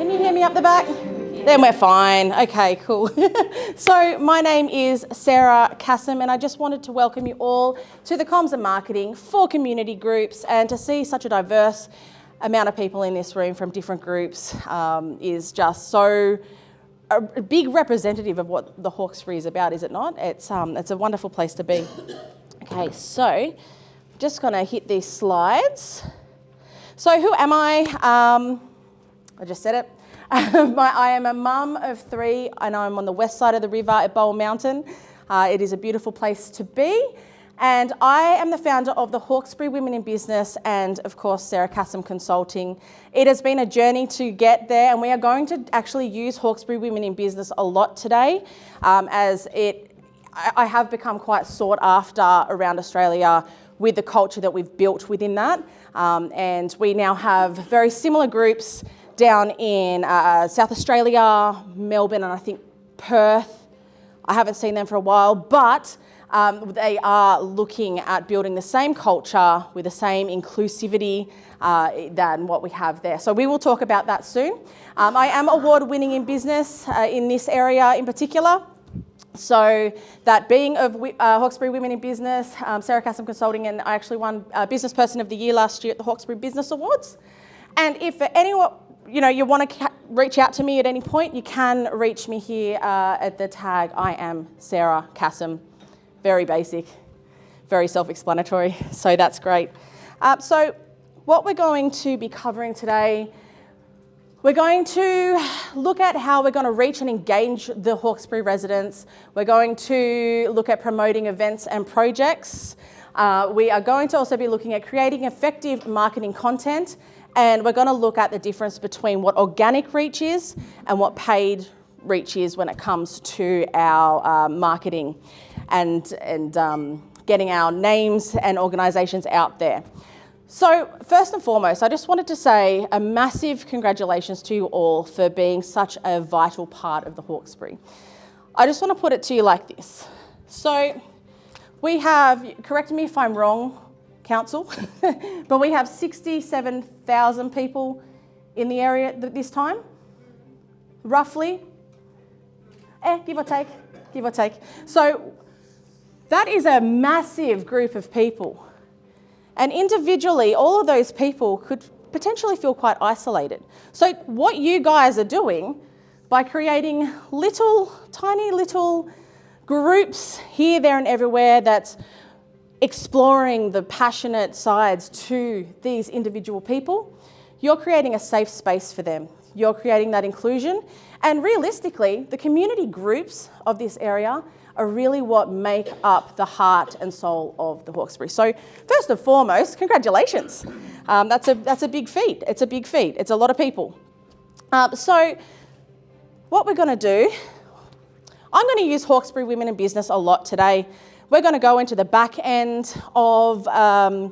Can you hear me up the back? Then we're fine. Okay, cool. So my name is Sarah Cassim, and I just wanted to welcome you all to the Comms and Marketing for community groups, and to see such a diverse amount of people in this room from different groups is just so a big representative of what the Hawkesbury is about, is it not? It's a wonderful place to be. Okay, so just going to hit these slides. So who am I? I just said it. I am a mum of 3, and I'm on the west side of the river at Bowl Mountain. It is a beautiful place to be. And I am the founder of the Hawkesbury Women in Business and, of course, Sarah Cassim Consulting. It has been a journey to get there, and we are going to actually use Hawkesbury Women in Business a lot today, I have become quite sought after around Australia with the culture that we've built within that. And we now have very similar groups down in South Australia, Melbourne, and I think Perth. I haven't seen them for a while, but they are looking at building the same culture with the same inclusivity than what we have there. So we will talk about that soon. I am award-winning in business in this area in particular. So that being of Hawkesbury Women in Business, Sarah Cassim Consulting, and I actually won Business Person of the Year last year at the Hawkesbury Business Awards. And if anyone, you want to reach out to me at any point, you can reach me here at the tag, I am Sarah Cassim. Very basic, very self-explanatory, so that's great. So what we're going to be covering today, we're going to look at how we're going to reach and engage the Hawkesbury residents. We're going to look at promoting events and projects. We are going to also be looking at creating effective marketing content, and we're going to look at the difference between what organic reach is and what paid reach is when it comes to our marketing and getting our names and organisations out there. So first and foremost, I just wanted to say a massive congratulations to you all for being such a vital part of the Hawkesbury. I just want to put it to you like this. So we have, correct me if I'm wrong, Council, but we have 67,000 people in the area at this time, roughly, give or take. So that is a massive group of people. And individually, all of those people could potentially feel quite isolated. So what you guys are doing by creating tiny little groups here, there and everywhere that's exploring the passionate sides to these individual people, you're creating a safe space for them. You're creating that inclusion. And realistically, the community groups of this area are really what make up the heart and soul of the Hawkesbury. So first and foremost, congratulations. That's a big feat. It's a big feat. It's a lot of people. So what we're going to do, I'm going to use Hawkesbury Women in Business a lot today. We're going to go into the back end of the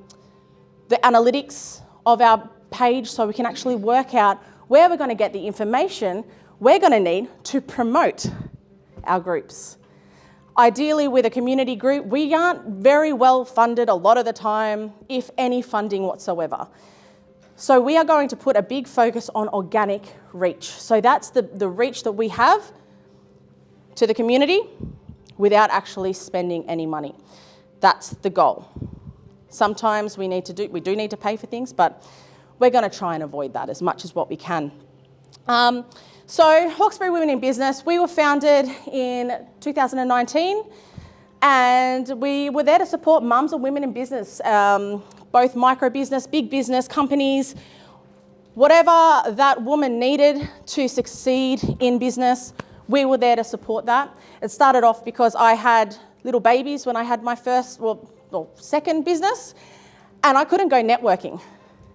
analytics of our page so we can actually work out where we're going to get the information we're going to need to promote our groups. Ideally, with a community group, we aren't very well funded a lot of the time, if any funding whatsoever. So we are going to put a big focus on organic reach. So that's the reach that we have to the community without actually spending any money. That's the goal. Sometimes we do need to pay for things, but we're going to try and avoid that as much as what we can. So Hawkesbury Women in Business, we were founded in 2019, and we were there to support mums and women in business, both micro business, big business, companies, whatever that woman needed to succeed in business, we were there to support that. It started off because I had little babies when I had my second business, and I couldn't go networking.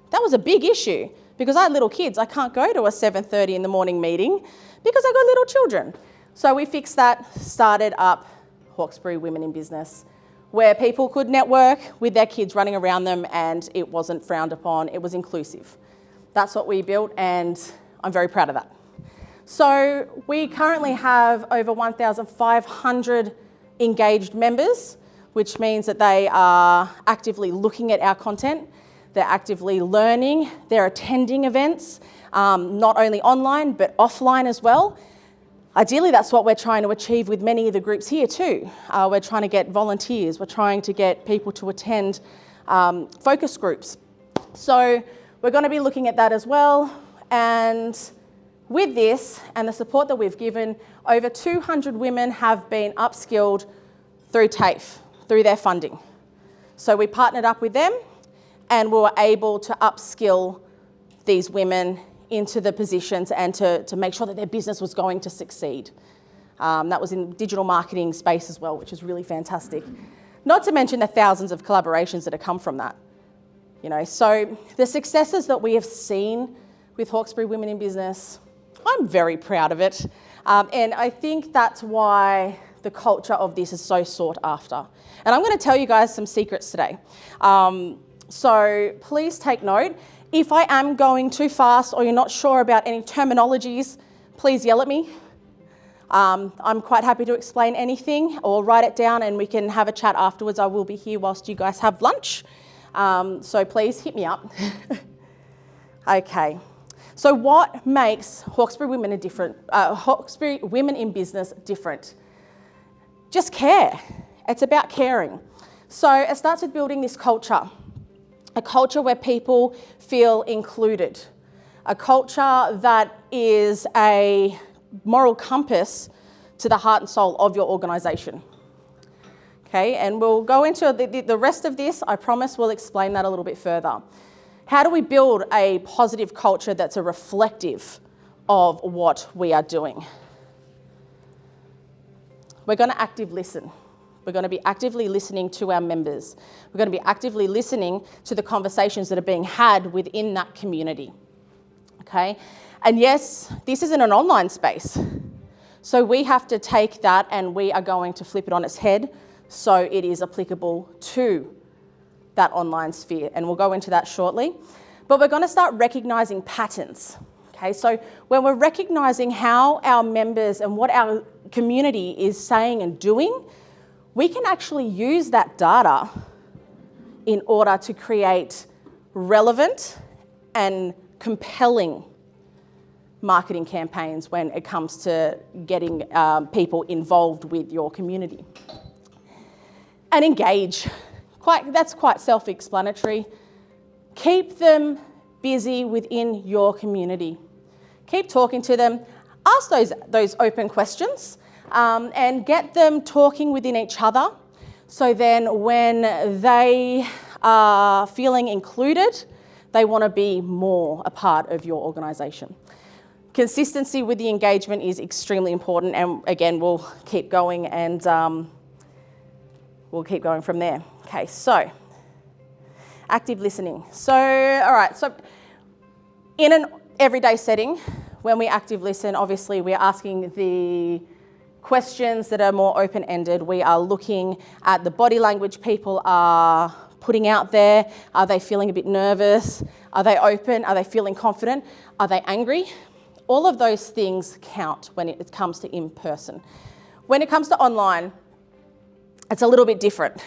That was a big issue. Because I had little kids, I can't go to a 7:30 in the morning meeting because I've got little children. So we fixed that, started up Hawkesbury Women in Business, where people could network with their kids running around them, and it wasn't frowned upon, it was inclusive. That's what we built, and I'm very proud of that. So we currently have over 1,500 engaged members, which means that they are actively looking at our content. they're actively learning, they're attending events, not only online but offline as well. Ideally, that's what we're trying to achieve with many of the groups here too. We're trying to get volunteers, we're trying to get people to attend focus groups. So we're going to be looking at that as well. And with this and the support that we've given, over 200 women have been upskilled through TAFE, through their funding. So we partnered up with them and we were able to upskill these women into the positions and to make sure that their business was going to succeed. That was in digital marketing space as well, which is really fantastic. Not to mention the thousands of collaborations that have come from that. So the successes that we have seen with Hawkesbury Women in Business, I'm very proud of it. And I think that's why the culture of this is so sought after. And I'm going to tell you guys some secrets today. So please take note. If I am going too fast or you're not sure about any terminologies, please yell at me. I'm quite happy to explain anything or write it down and we can have a chat afterwards. I will be here whilst you guys have lunch. So please hit me up. Okay. So what makes Hawkesbury Women Hawkesbury Women in Business different? Just care. It's about caring. So it starts with building this culture. A culture where people feel included. A culture that is a moral compass to the heart and soul of your organisation. Okay, and we'll go into the rest of this. I promise we'll explain that a little bit further. How do we build a positive culture that's a reflective of what we are doing? We're going to actively listen. We're going to be actively listening to our members. We're going to be actively listening to the conversations that are being had within that community. Okay? And yes, this isn't an online space. So we have to take that and we are going to flip it on its head so it is applicable to that online sphere. And we'll go into that shortly. But we're going to start recognising patterns. Okay? So when we're recognising how our members and what our community is saying and doing, we can actually use that data in order to create relevant and compelling marketing campaigns when it comes to getting people involved with your community. And engage. That's quite self-explanatory. Keep them busy within your community. Keep talking to them. Ask those open questions. And get them talking within each other so then when they are feeling included, they want to be more a part of your organisation. Consistency with the engagement is extremely important, and again, we'll keep going and we'll keep going from there. Okay, so active listening. So, all right, so in an everyday setting, when we active listen, obviously we're asking the questions that are more open-ended. We are looking at the body language people are putting out there. Are they feeling a bit nervous? Are they open? Are they feeling confident? Are they angry? All of those things count when it comes to in-person. When it comes to online, it's a little bit different.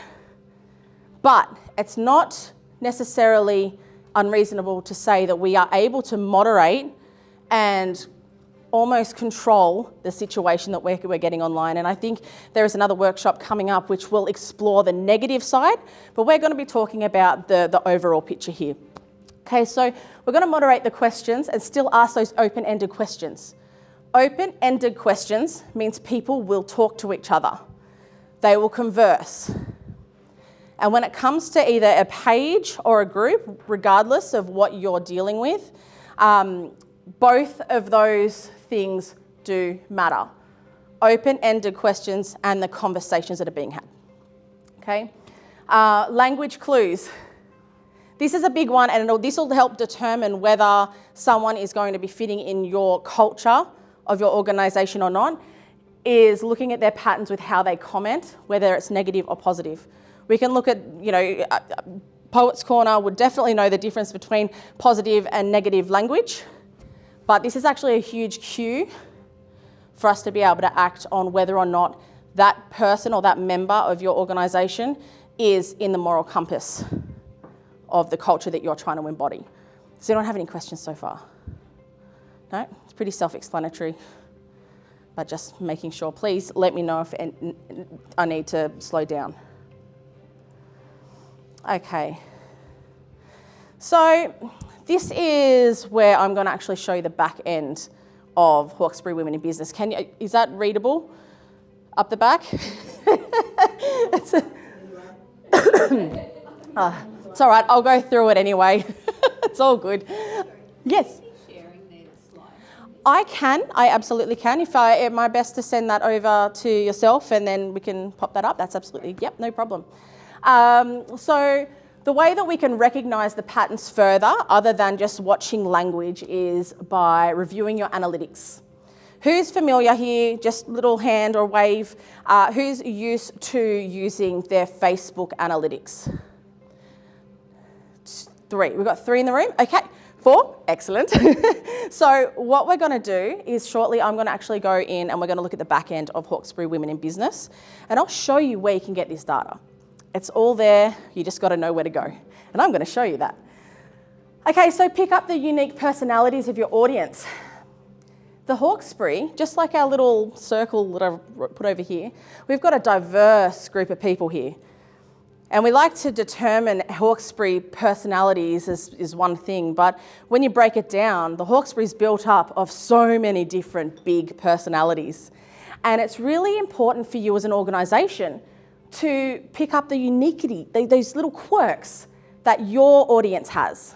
But it's not necessarily unreasonable to say that we are able to moderate and almost control the situation that we're getting online. And I think there is another workshop coming up which will explore the negative side, but we're going to be talking about the overall picture here. Okay, so we're going to moderate the questions and still ask those open-ended questions. Open-ended questions means people will talk to each other. They will converse. And when it comes to either a page or a group, regardless of what you're dealing with, both of those things do matter. Open-ended questions and the conversations that are being had. Okay? Language clues. This is a big one, and this will help determine whether someone is going to be fitting in your culture of your organisation or not, is looking at their patterns with how they comment, whether it's negative or positive. We can look at, Poets Corner would definitely know the difference between positive and negative language. But this is actually a huge cue for us to be able to act on whether or not that person or that member of your organisation is in the moral compass of the culture that you're trying to embody. Does anyone have any questions so far? No? It's pretty self-explanatory, but just making sure. Please let me know if I need to slow down. Okay. So this is where I'm going to actually show you the back end of Hawkesbury Women in Business. Is that readable up the back? It's all right, I'll go through it anyway. It's all good. Yes? I absolutely can. If my best to send that over to yourself and then we can pop that up, that's absolutely, yep, no problem. So the way that we can recognise the patterns further, other than just watching language, is by reviewing your analytics. Who's familiar here, just little hand or wave, who's used to using their Facebook analytics? 3, we've got 3 in the room, okay. 4, excellent. So what we're going to do is shortly I'm going to actually go in and we're going to look at the back end of Hawkesbury Women in Business, and I'll show you where you can get this data. It's all there, you just got to know where to go, and I'm going to show you that. Okay, so pick up the unique personalities of your audience. The Hawkesbury, just like our little circle that I've put over here, we've got a diverse group of people here. And we like to determine Hawkesbury personalities is one thing, but when you break it down, the Hawkesbury is built up of so many different big personalities. And it's really important for you as an organisation to pick up the uniquity, those little quirks that your audience has.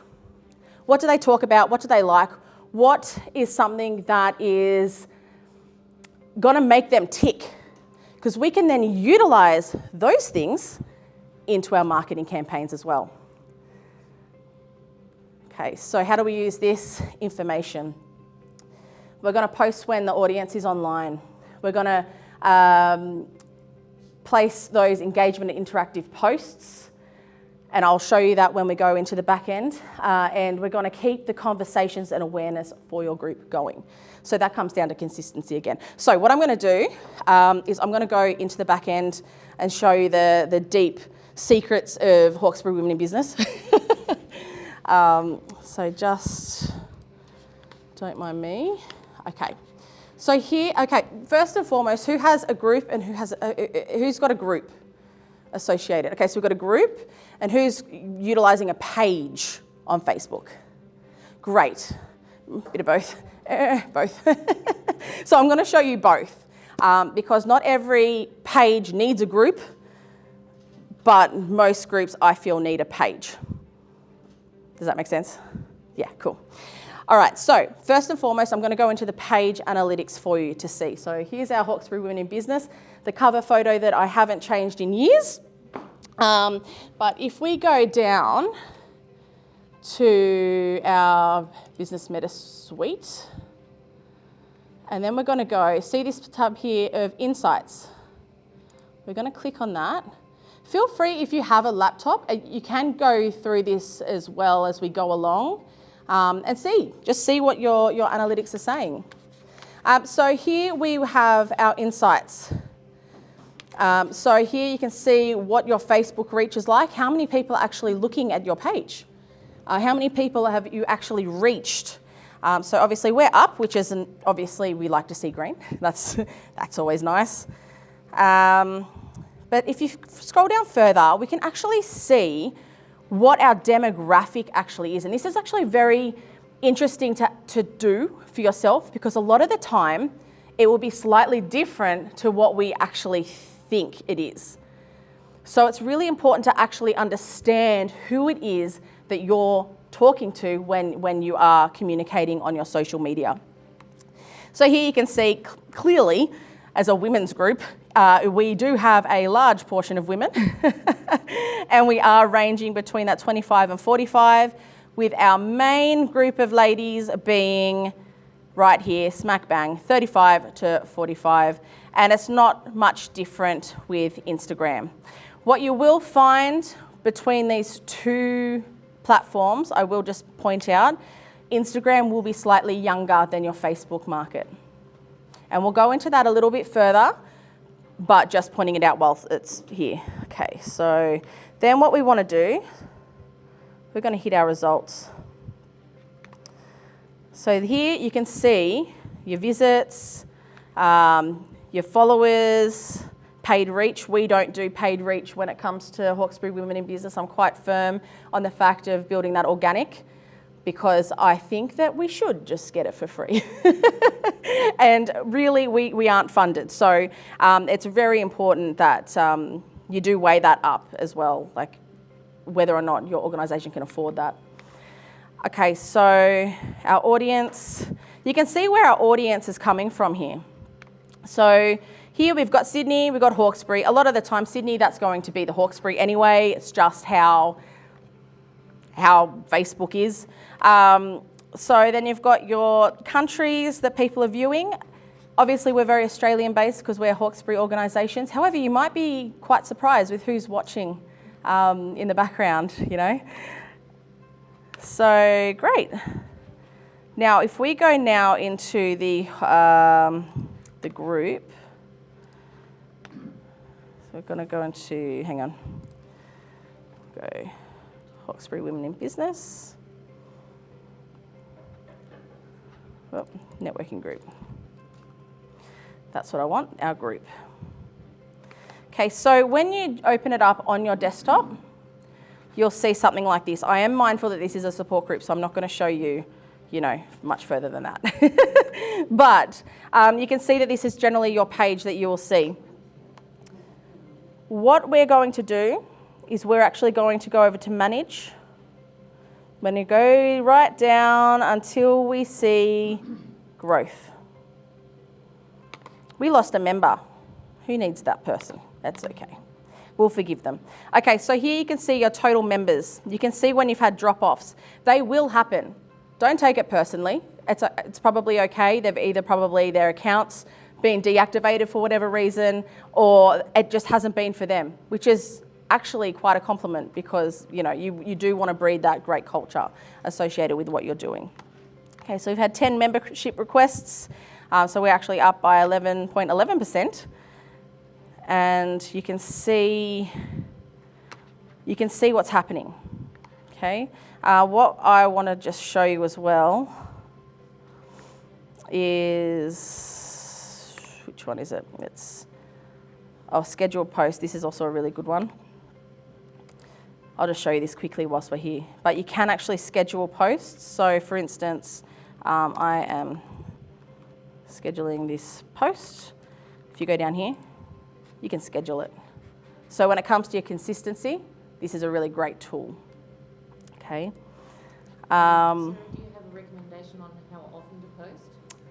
What do they talk about? What do they like? What is something that is going to make them tick? Because we can then utilise those things into our marketing campaigns as well. Okay, so how do we use this information? We're going to post when the audience is online. We're going to place those engagement and interactive posts, and I'll show you that when we go into the back end. And we're going to keep the conversations and awareness for your group going. So that comes down to consistency again. So what I'm going to do is I'm going to go into the back end and show you the deep secrets of Hawkesbury Women in Business. So just don't mind me. Okay. So here, okay, first and foremost, who has a group and who's got a group associated? Okay, so we've got a group, and who's utilising a page on Facebook? Great. Bit of both. Both. So I'm going to show you both, because not every page needs a group, but most groups I feel need a page. Does that make sense? Yeah, cool. All right, so first and foremost, I'm going to go into the page analytics for you to see. So here's our Hawkesbury Women in Business, the cover photo that I haven't changed in years. But if we go down to our Business Meta Suite, and then we're going to go, see this tab here of Insights. We're going to click on that. Feel free, if you have a laptop, you can go through this as well as we go along. And just see what your analytics are saying. So here we have our insights. So here you can see what your Facebook reach is like, how many people are actually looking at your page, how many people have you actually reached. So obviously we're up, which isn't, obviously we like to see green, that's always nice. But if you scroll down further, we can actually see what our demographic actually is. And this is actually very interesting to do for yourself, because a lot of the time it will be slightly different to what we actually think it is. So it's really important to actually understand who it is that you're talking to when you are communicating on your social media. So here you can see clearly, as a women's group, we do have a large portion of women and we are ranging between that 25 and 45, with our main group of ladies being right here, smack bang, 35 to 45, and it's not much different with Instagram. What you will find between these two platforms, I will just point out, Instagram will be slightly younger than your Facebook market. And we'll go into that a little bit further, but just pointing it out whilst it's here. Okay, so then what we want to do, we're going to hit our results. So here you can see your visits, your followers, paid reach. We don't do paid reach when it comes to Hawkesbury Women in Business. I'm quite firm on the fact of building that organic, because I think that we should just get it for free. And really, we aren't funded. So it's very important that you do weigh that up as well, like whether or not your organisation can afford that. Okay, so our audience, you can see where our audience is coming from here. So here we've got Sydney, we've got Hawkesbury. A lot of the time, Sydney, that's going to be the Hawkesbury anyway. It's just how Facebook is. So then you've got your countries that people are viewing. Obviously, we're very Australian-based because we're Hawkesbury organisations. However, you might be quite surprised with who's watching in the background, you know. So, great. Now, if we go now into the group, so we're going to go into, hang on, go Hawkesbury Women in Business. Oh, networking group. That's what I want, our group. Okay, so when you open it up on your desktop, you'll see something like this. I am mindful that this is a support group, so I'm not going to show you, you know, much further than that. But you can see that this is generally your page that you will see. What we're going to do is we're actually going to go over to manage. When you go right down until we see growth. We lost a member. Who needs that person? That's okay. We'll forgive them. Okay, so here you can see your total members. You can see when you've had drop-offs. They will happen. Don't take it personally. It's probably okay. They've either probably their accounts been deactivated for whatever reason, or it just hasn't been for them, which is actually quite a compliment, because you know you do want to breed that great culture associated with what you're doing. Okay, so we've had 10 membership requests, so we're actually up by 11.11%, and you can see what's happening. Okay, what I want to just show you as well is, which one is it? It's scheduled post. This is also a really good one. I'll just show you this quickly whilst we're here. But you can actually schedule posts. So for instance, I am scheduling this post. If you go down here, you can schedule it. So when it comes to your consistency, this is a really great tool. Okay. So do you have a recommendation on how often to post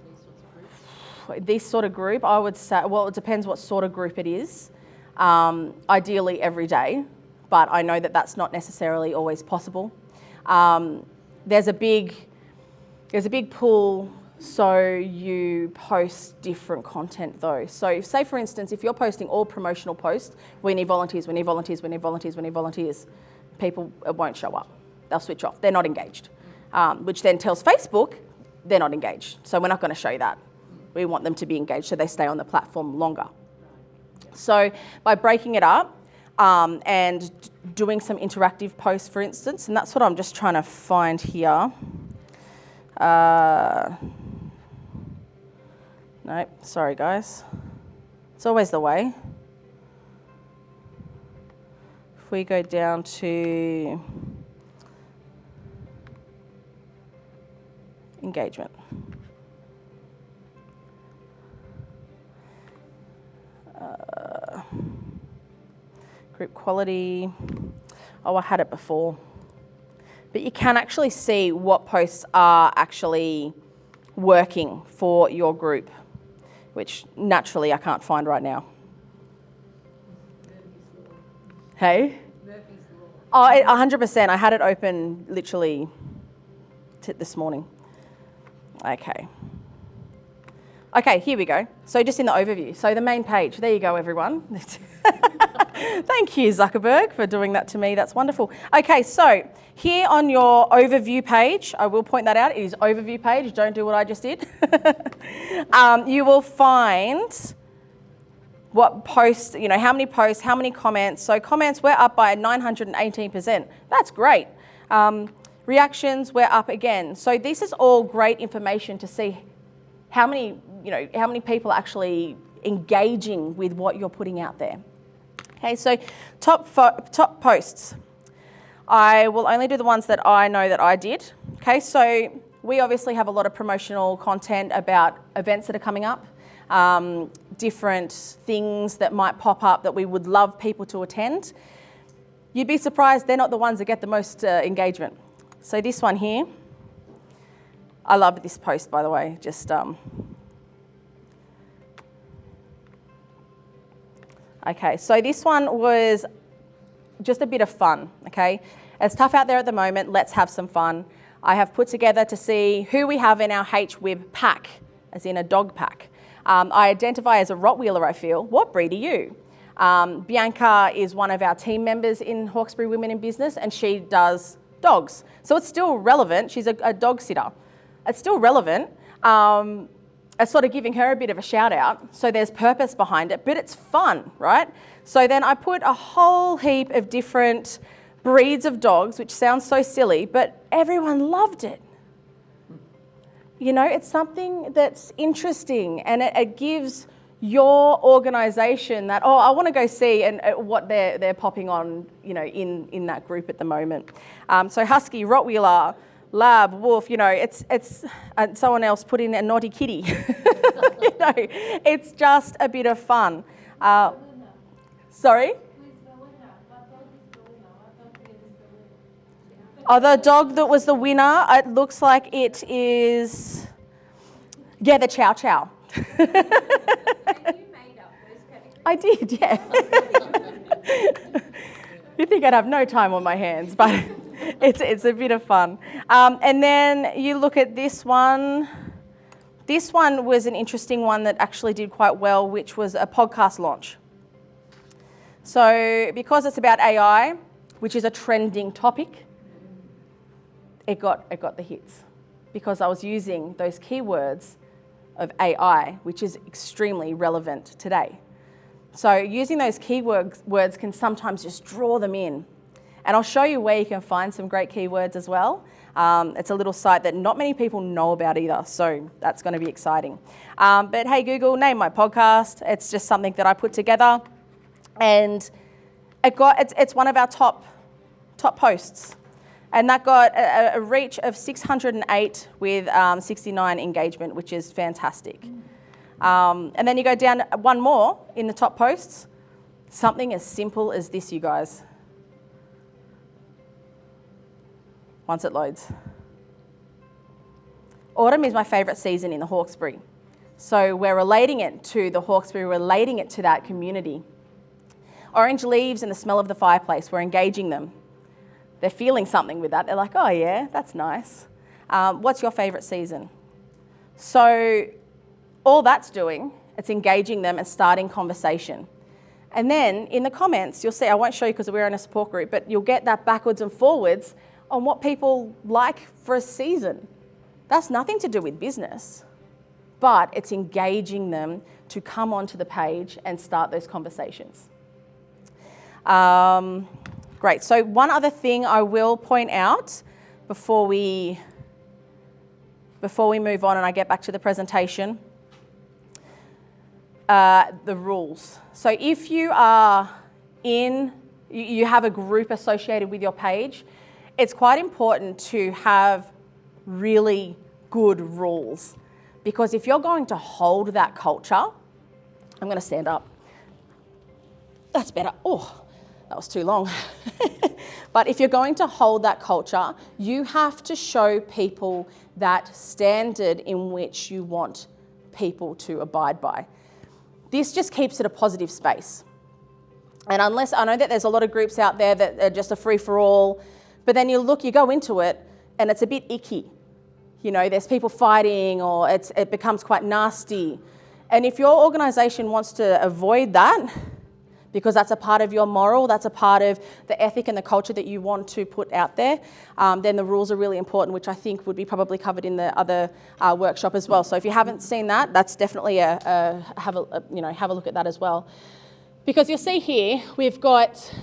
these sorts of groups? This sort of group, I would say, well, it depends what sort of group it is. Ideally every day. But I know that that's not necessarily always possible. There's a big pool, so you post different content though. So say for instance, if you're posting all promotional posts, we need volunteers, we need volunteers, we need volunteers, we need volunteers, people won't show up. They'll switch off, they're not engaged. Which then tells Facebook they're not engaged. So we're not going to show that. We want them to be engaged so they stay on the platform longer. So by breaking it up, and doing some interactive posts, for instance, and that's what I'm just trying to find here. Nope, sorry guys. It's always the way. If we go down to engagement. Group quality. Oh, I had it before. But you can actually see what posts are actually working for your group, which naturally I can't find right now. Hey? Oh, 100%. I had it open literally this morning. Okay. Okay, here we go. So just in the overview. So the main page. There you go, everyone. Thank you, Zuckerberg, for doing that to me. That's wonderful. Okay, so here on your overview page, I will point that out. It is overview page. Don't do what I just did. You will find what posts, how many posts, how many comments. So comments, we're up by 918%. That's great. Reactions, we're up again. So this is all great information to see how many people are actually engaging with what you're putting out there. Okay, so top posts. I will only do the ones that I know that I did. Okay, so we obviously have a lot of promotional content about events that are coming up, different things that might pop up that we would love people to attend. You'd be surprised they're not the ones that get the most engagement. So this one here, I love this post, by the way, just okay, so this one was just a bit of fun, okay? It's tough out there at the moment, let's have some fun. I have put together to see who we have in our HWIB pack, as in a dog pack. I identify as a Rottweiler, I feel. What breed are you? Bianca is one of our team members in Hawkesbury Women in Business, and she does dogs. So it's still relevant. She's a dog sitter. It's still relevant. It's sort of giving her a bit of a shout out. So there's purpose behind it, but it's fun, right? So then I put a whole heap of different breeds of dogs, which sounds so silly, but everyone loved it. You know, it's something that's interesting, and it gives your organisation that, oh, I want to go see and what they're popping on, you know, in that group at the moment. So Husky, Rottweiler, Lab, Wolf, you know, it's someone else put in a naughty kitty. You know, it's just a bit of fun. Sorry? Oh, the dog that was the winner, it looks like it is, yeah, the Chow Chow. You made up those categories? I did, yeah. You'd think I'd have no time on my hands, but it's a bit of fun. And then you look at this one. This one was an interesting one that actually did quite well, which was a podcast launch. So because it's about AI, which is a trending topic, it got the hits because I was using those keywords of AI, which is extremely relevant today. So using those keywords can sometimes just draw them in. And I'll show you where you can find some great keywords as well. It's a little site that not many people know about either, so that's going to be exciting. But hey, Google, name my podcast. It's just something that I put together, and it's one of our top posts. And that got a reach of 608 with 69 engagement, which is fantastic. And then you go down one more in the top posts, something as simple as this, you guys. Once it loads. Autumn is my favourite season in the Hawkesbury. So we're relating it to the Hawkesbury, relating it to that community. Orange leaves and the smell of the fireplace, we're engaging them. They're feeling something with that. They're like, oh yeah, that's nice. What's your favourite season? So all that's doing, it's engaging them and starting conversation. And then in the comments, you'll see, I won't show you because we're in a support group, but you'll get that backwards and forwards on what people like for a season. That's nothing to do with business, but it's engaging them to come onto the page and start those conversations. Great, so one other thing I will point out before we move on and I get back to the presentation, the rules. So if you are you have a group associated with your page, it's quite important to have really good rules, because if you're going to hold that culture, I'm going to stand up. That's better. Oh, that was too long. But if you're going to hold that culture, you have to show people that standard in which you want people to abide by. This just keeps it a positive space. And unless, I know that there's a lot of groups out there that are just a free-for-all, but then you go into it and it's a bit icky. You know, there's people fighting, or it becomes quite nasty. And if your organisation wants to avoid that, because that's a part of your moral, that's a part of the ethic and the culture that you want to put out there, then the rules are really important, which I think would be probably covered in the other workshop as well. So if you haven't seen that, that's definitely have a look at that as well. Because you'll see here, we've got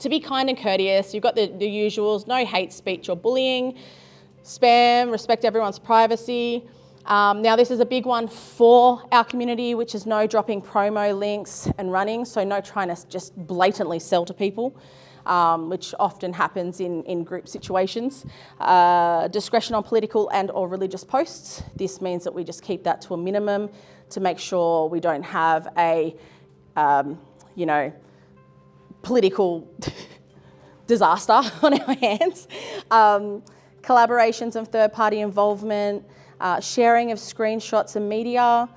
to be kind and courteous. You've got the usuals, no hate speech or bullying, spam, respect everyone's privacy. Now this is a big one for our community, which is no dropping promo links and running, so no trying to just blatantly sell to people, which often happens in group situations. Discretion on political and or religious posts. This means that we just keep that to a minimum to make sure we don't have a, political disaster on our hands. Collaborations and third-party involvement, sharing of screenshots and media.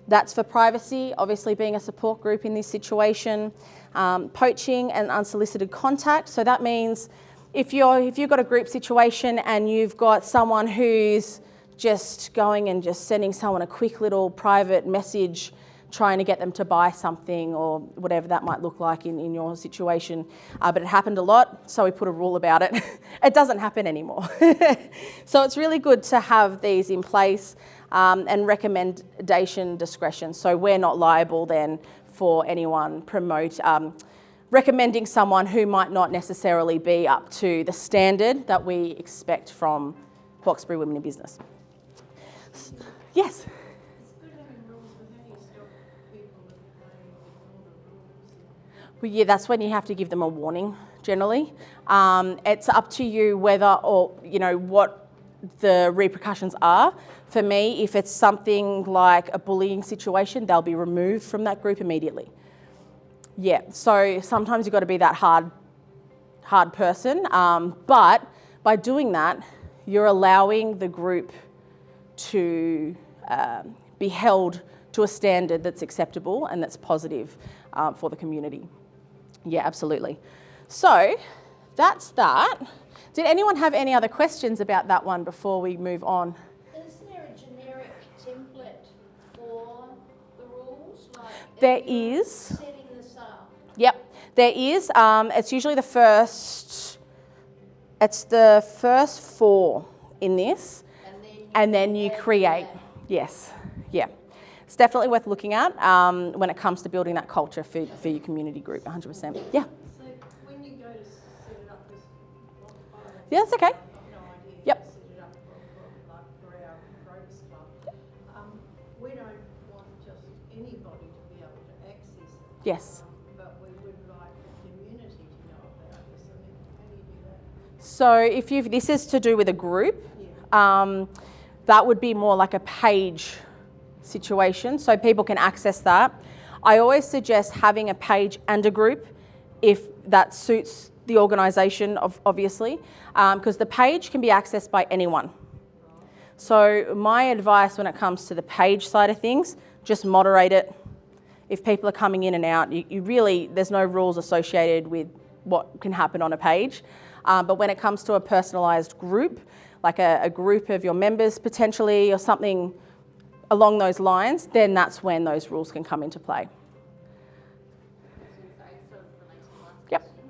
That's for privacy, obviously being a support group in this situation. Poaching and unsolicited contact. So that means if you've got a group situation and you've got someone who's just going and just sending someone a quick little private message trying to get them to buy something or whatever that might look like in your situation. But it happened a lot, so we put a rule about it. It doesn't happen anymore. So it's really good to have these in place and recommendation discretion. So we're not liable then for anyone recommending someone who might not necessarily be up to the standard that we expect from Hawkesbury Women in Business. Yes? Well, yeah, that's when you have to give them a warning, generally. It's up to you whether or, what the repercussions are. For me, if it's something like a bullying situation, they'll be removed from that group immediately. Yeah, so sometimes you've got to be that hard person, but by doing that, you're allowing the group to be held to a standard that's acceptable and that's positive for the community. Yeah, absolutely. So that's that. Did anyone have any other questions about that one before we move on? Is there a generic template for the rules? There is. Setting this up? Yep, there is. It's usually the first 4 in this, and then you create. Yes, yeah. It's definitely worth looking at when it comes to building that culture for your community group, 100%. Yeah. So when you go to set it up, Yeah, that's okay. I have no idea. Yep. Set it up for our Progress Club. We don't want just anybody to be able to access it. Yes. But we would like the community to know about this. I mean, how do you do that? So this is to do with a group, that would be more like a page situation, so people can access that. I always suggest having a page and a group if that suits the organisation, obviously, because the page can be accessed by anyone. So my advice when it comes to the page side of things, just moderate it. If people are coming in and out, you really, there's no rules associated with what can happen on a page. But when it comes to a personalised group, like a group of your members potentially or something along those lines, then that's when those rules can come into play. Sorry, sort of related to the last Yep. question.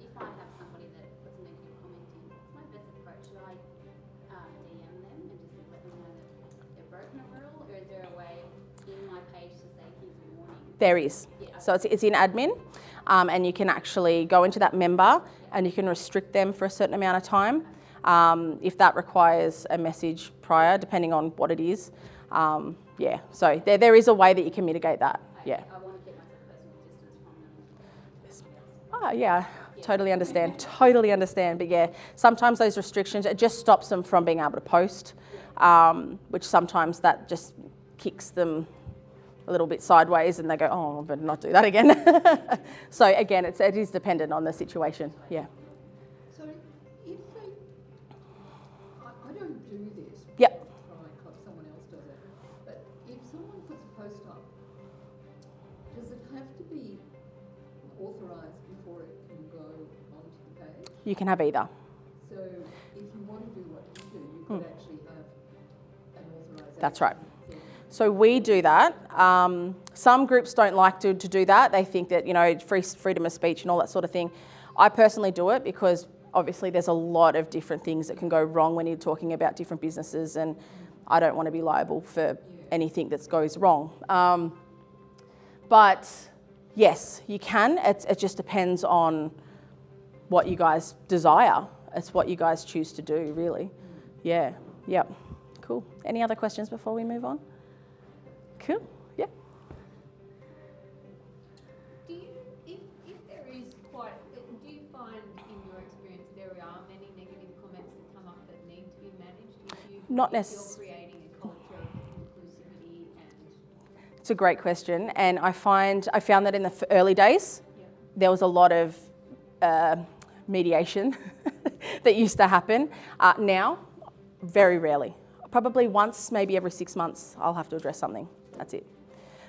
If I have somebody that puts a negative comment in, what's my best approach? Should I DM them and just let them know that they've broken a rule, or is there a way in my page to say here's a warning? There is. Yeah. So it's in admin, and you can actually go into that member and you can restrict them for a certain amount of time. If that requires a message prior, depending on what it is. Yeah, so there is a way that you can mitigate that. Yeah. I want to keep myself personal distance from them. Oh, yeah, totally understand. Totally understand. But yeah, sometimes those restrictions, it just stops them from being able to post, which sometimes that just kicks them a little bit sideways and they go, oh, I better not do that again. So again, it is dependent on the situation. Yeah. So if they, I don't do this. Yep. Right, someone else does it. But if someone puts a post up, does it have to be authorised before it can go onto the page? You can have either. So if you want to do what you do, you could actually have an authorisation. That's right. So we do that. Some groups don't like to do that. They think that, freedom of speech and all that sort of thing. I personally do it because obviously there's a lot of different things that can go wrong when you're talking about different businesses, and I don't want to be liable for anything that goes wrong. But Yes, you can. It just depends on what you guys desire. It's what you guys choose to do, really. Yeah, yep. Cool. Any other questions before we move on? Cool, yeah. Do you, if there is quite, do you find in your experience there are many negative comments that come up that need to be managed? Not If you're necessarily. creating a culture of inclusivity and... It's a great question, and I found that in the early days, there was a lot of mediation that used to happen. Now, very rarely. Probably once, maybe every 6 months, I'll have to address something. That's it.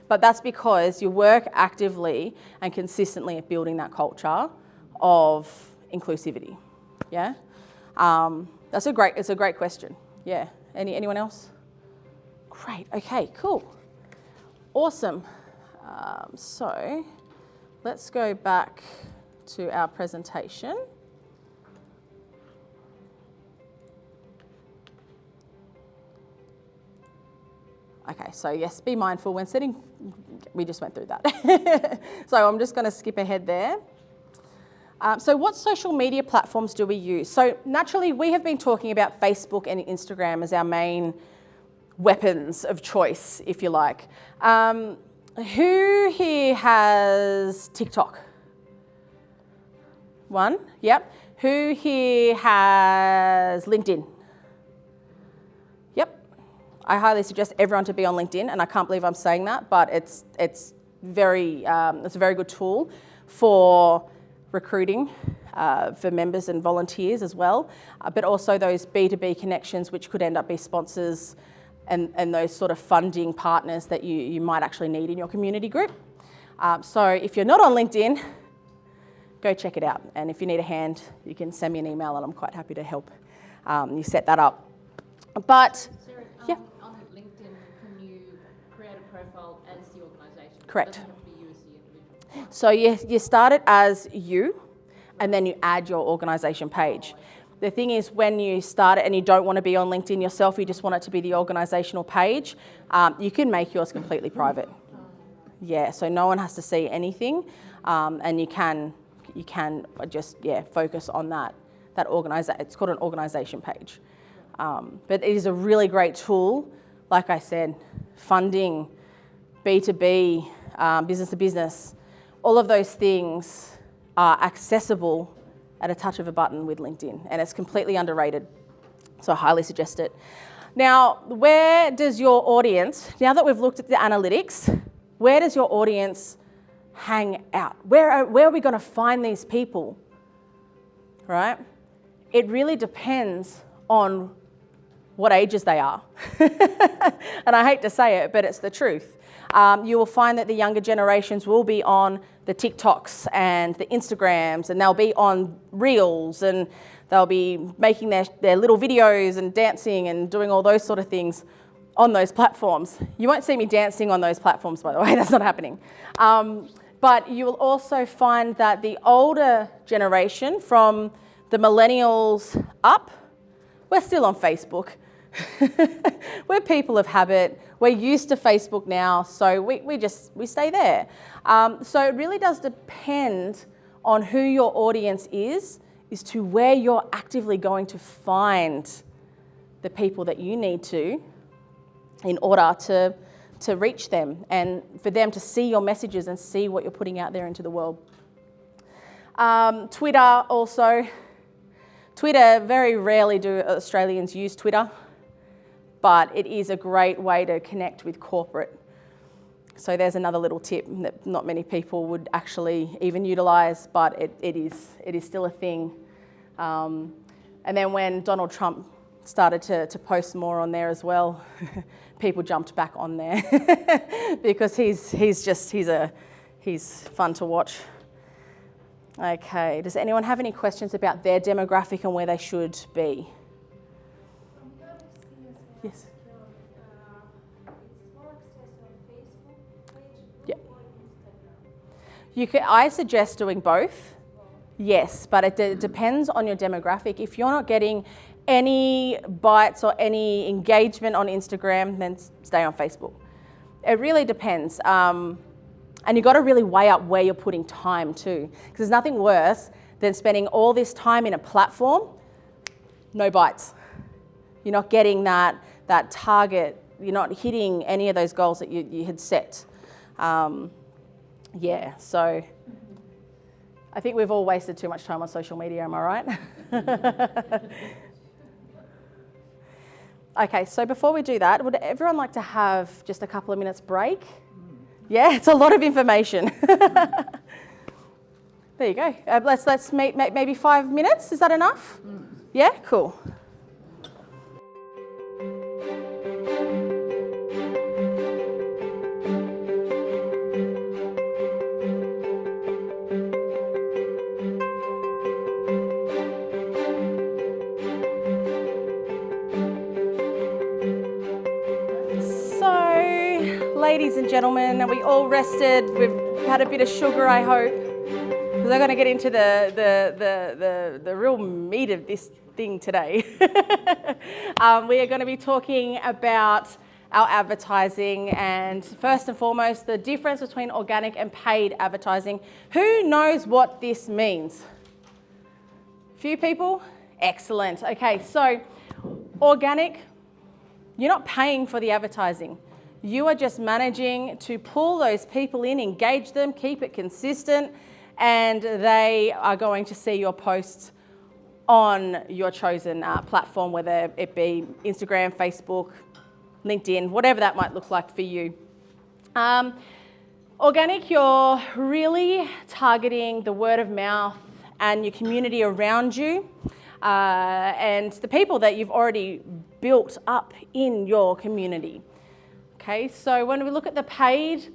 But that's because you work actively and consistently at building that culture of inclusivity. Yeah, it's a great question. Yeah. Anyone else? Great. Okay. Cool. Awesome. So let's go back to our presentation. Okay, so yes, be mindful when setting, we just went through that. So I'm just going to skip ahead there. So what social media platforms do we use? So naturally, we have been talking about Facebook and Instagram as our main weapons of choice, if you like. Who here has TikTok? One, yep. Who here has LinkedIn? Yep. I highly suggest everyone to be on LinkedIn, and I can't believe I'm saying that, but it's a very good tool for recruiting for members and volunteers as well, but also those B2B connections which could end up be sponsors and those sort of funding partners that you might actually need in your community group. So if you're not on LinkedIn, go check it out. And if you need a hand, you can send me an email and I'm quite happy to help you set that up. But Sarah, yeah. On LinkedIn, can you create a profile as the organisation? Correct. It doesn't have to be you as the individual. So you start it as you, and then you add your organisation page. The thing is, when you start it and you don't want to be on LinkedIn yourself, you just want it to be the organisational page, you can make yours completely private. Yeah, so no one has to see anything, and you can just focus on that it's called an organisation page. But it is a really great tool. Like I said, funding, B2B, business to business, all of those things are accessible at a touch of a button with LinkedIn, and it's completely underrated. So I highly suggest it. Now, where does your audience, now that we've looked at the analytics, where does your audience hang out? Where are we going to find these people, right? It really depends on what ages they are. And I hate to say it, but it's the truth. You will find that the younger generations will be on the TikToks and the Instagrams, and they'll be on Reels, and they'll be making their little videos and dancing and doing all those sort of things on those platforms. You won't see me dancing on those platforms, by the way, that's not happening. But you will also find that the older generation, from the millennials up, we're still on Facebook. We're people of habit. We're used to Facebook now, so we stay there. So it really does depend on who your audience is to where you're actively going to find the people that you need to in order to reach them and for them to see your messages and see what you're putting out there into the world. Twitter also. Twitter, very rarely do Australians use Twitter, but it is a great way to connect with corporate. So there's another little tip that not many people would actually even utilise, but it is still a thing. And then when Donald Trump started to post more on there as well, people jumped back on there because he's fun to watch. Okay, does anyone have any questions about their demographic and where they should be? From your experience, Yes. it's more access on Facebook page Yeah. or Instagram? I suggest doing both, yes, but it depends on your demographic. If you're not getting any bites or any engagement on Instagram, then stay on Facebook. It really depends. And you've got to really weigh up where you're putting time too, because there's nothing worse than spending all this time in a platform, no bites. You're not getting that target. You're not hitting any of those goals that you had set. So I think we've all wasted too much time on social media, am I right? Okay, so before we do that, would everyone like to have just a couple of minutes break? Yeah, it's a lot of information. There you go. Let's meet maybe 5 minutes. Is that enough? Yeah, cool. Ladies and gentlemen, are we all rested? We've had a bit of sugar, I hope, because I'm going to get into the real meat of this thing today. We are going to be talking about our advertising, and first and foremost, the difference between organic and paid advertising. Who knows what this means? Few people? Excellent. Okay, so organic, you're not paying for the advertising. You are just managing to pull those people in, engage them, keep it consistent, and they are going to see your posts on your chosen platform, whether it be Instagram, Facebook, LinkedIn, whatever that might look like for you. Organic, you're really targeting the word of mouth and your community around you and the people that you've already built up in your community. Okay, so when we look at the paid,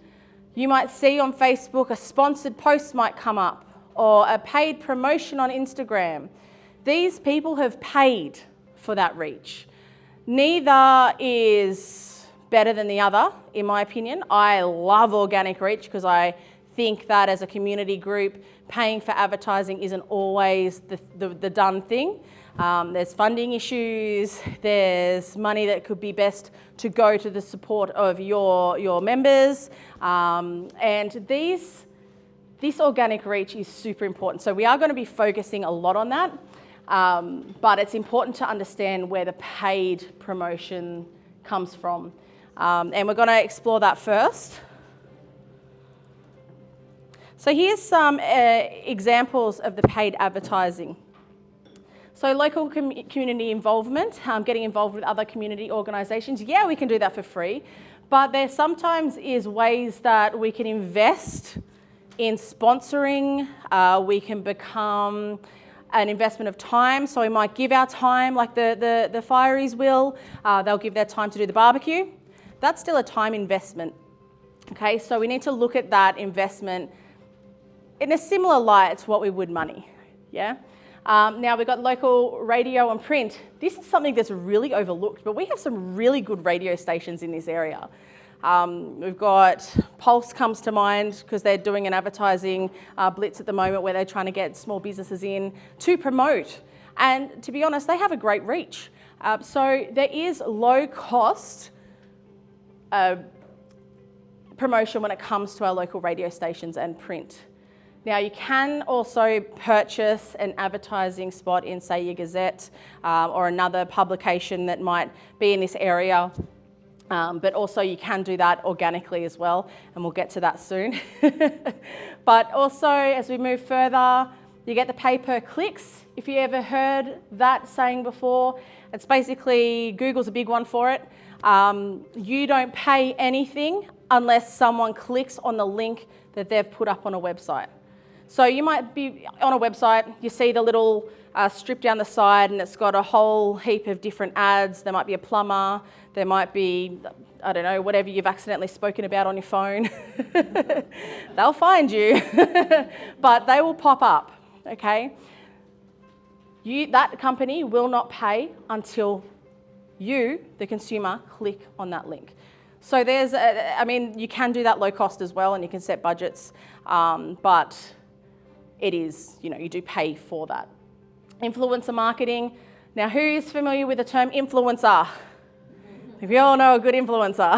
you might see on Facebook a sponsored post might come up or a paid promotion on Instagram. These people have paid for that reach. Neither is better than the other, in my opinion. I love organic reach because I think that as a community group, paying for advertising isn't always the done thing. There's funding issues, there's money that could be best to go to the support of your members, and this organic reach is super important. So we are going to be focusing a lot on that, but it's important to understand where the paid promotion comes from, and we're going to explore that first. So here's some examples of the paid advertising. So local community involvement, getting involved with other community organisations. Yeah, we can do that for free, but there sometimes is ways that we can invest in sponsoring. We can become an investment of time. So we might give our time, like the Fireys will. They'll give their time to do the barbecue. That's still a time investment. Okay, so we need to look at that investment in a similar light to what we would money. Yeah. Now we've got local radio and print. This is something that's really overlooked, but we have some really good radio stations in this area. We've got Pulse comes to mind because they're doing an advertising blitz at the moment where they're trying to get small businesses in to promote. And to be honest, they have a great reach. So there is low cost promotion when it comes to our local radio stations and print. Now, you can also purchase an advertising spot in, say, your Gazette or another publication that might be in this area, but also you can do that organically as well, and we'll get to that soon. But also, as we move further, you get the pay-per-clicks. If you ever heard that saying before, it's basically, Google's a big one for it. You don't pay anything unless someone clicks on the link that they've put up on a website. So you might be on a website, you see the little strip down the side and it's got a whole heap of different ads. There might be a plumber, there might be, I don't know, whatever you've accidentally spoken about on your phone. They'll find you, but they will pop up, okay? That company will not pay until you, the consumer, click on that link. So you can do that low cost as well and you can set budgets, but it is, you do pay for that. Influencer marketing. Now, who's familiar with the term influencer? We all know a good influencer.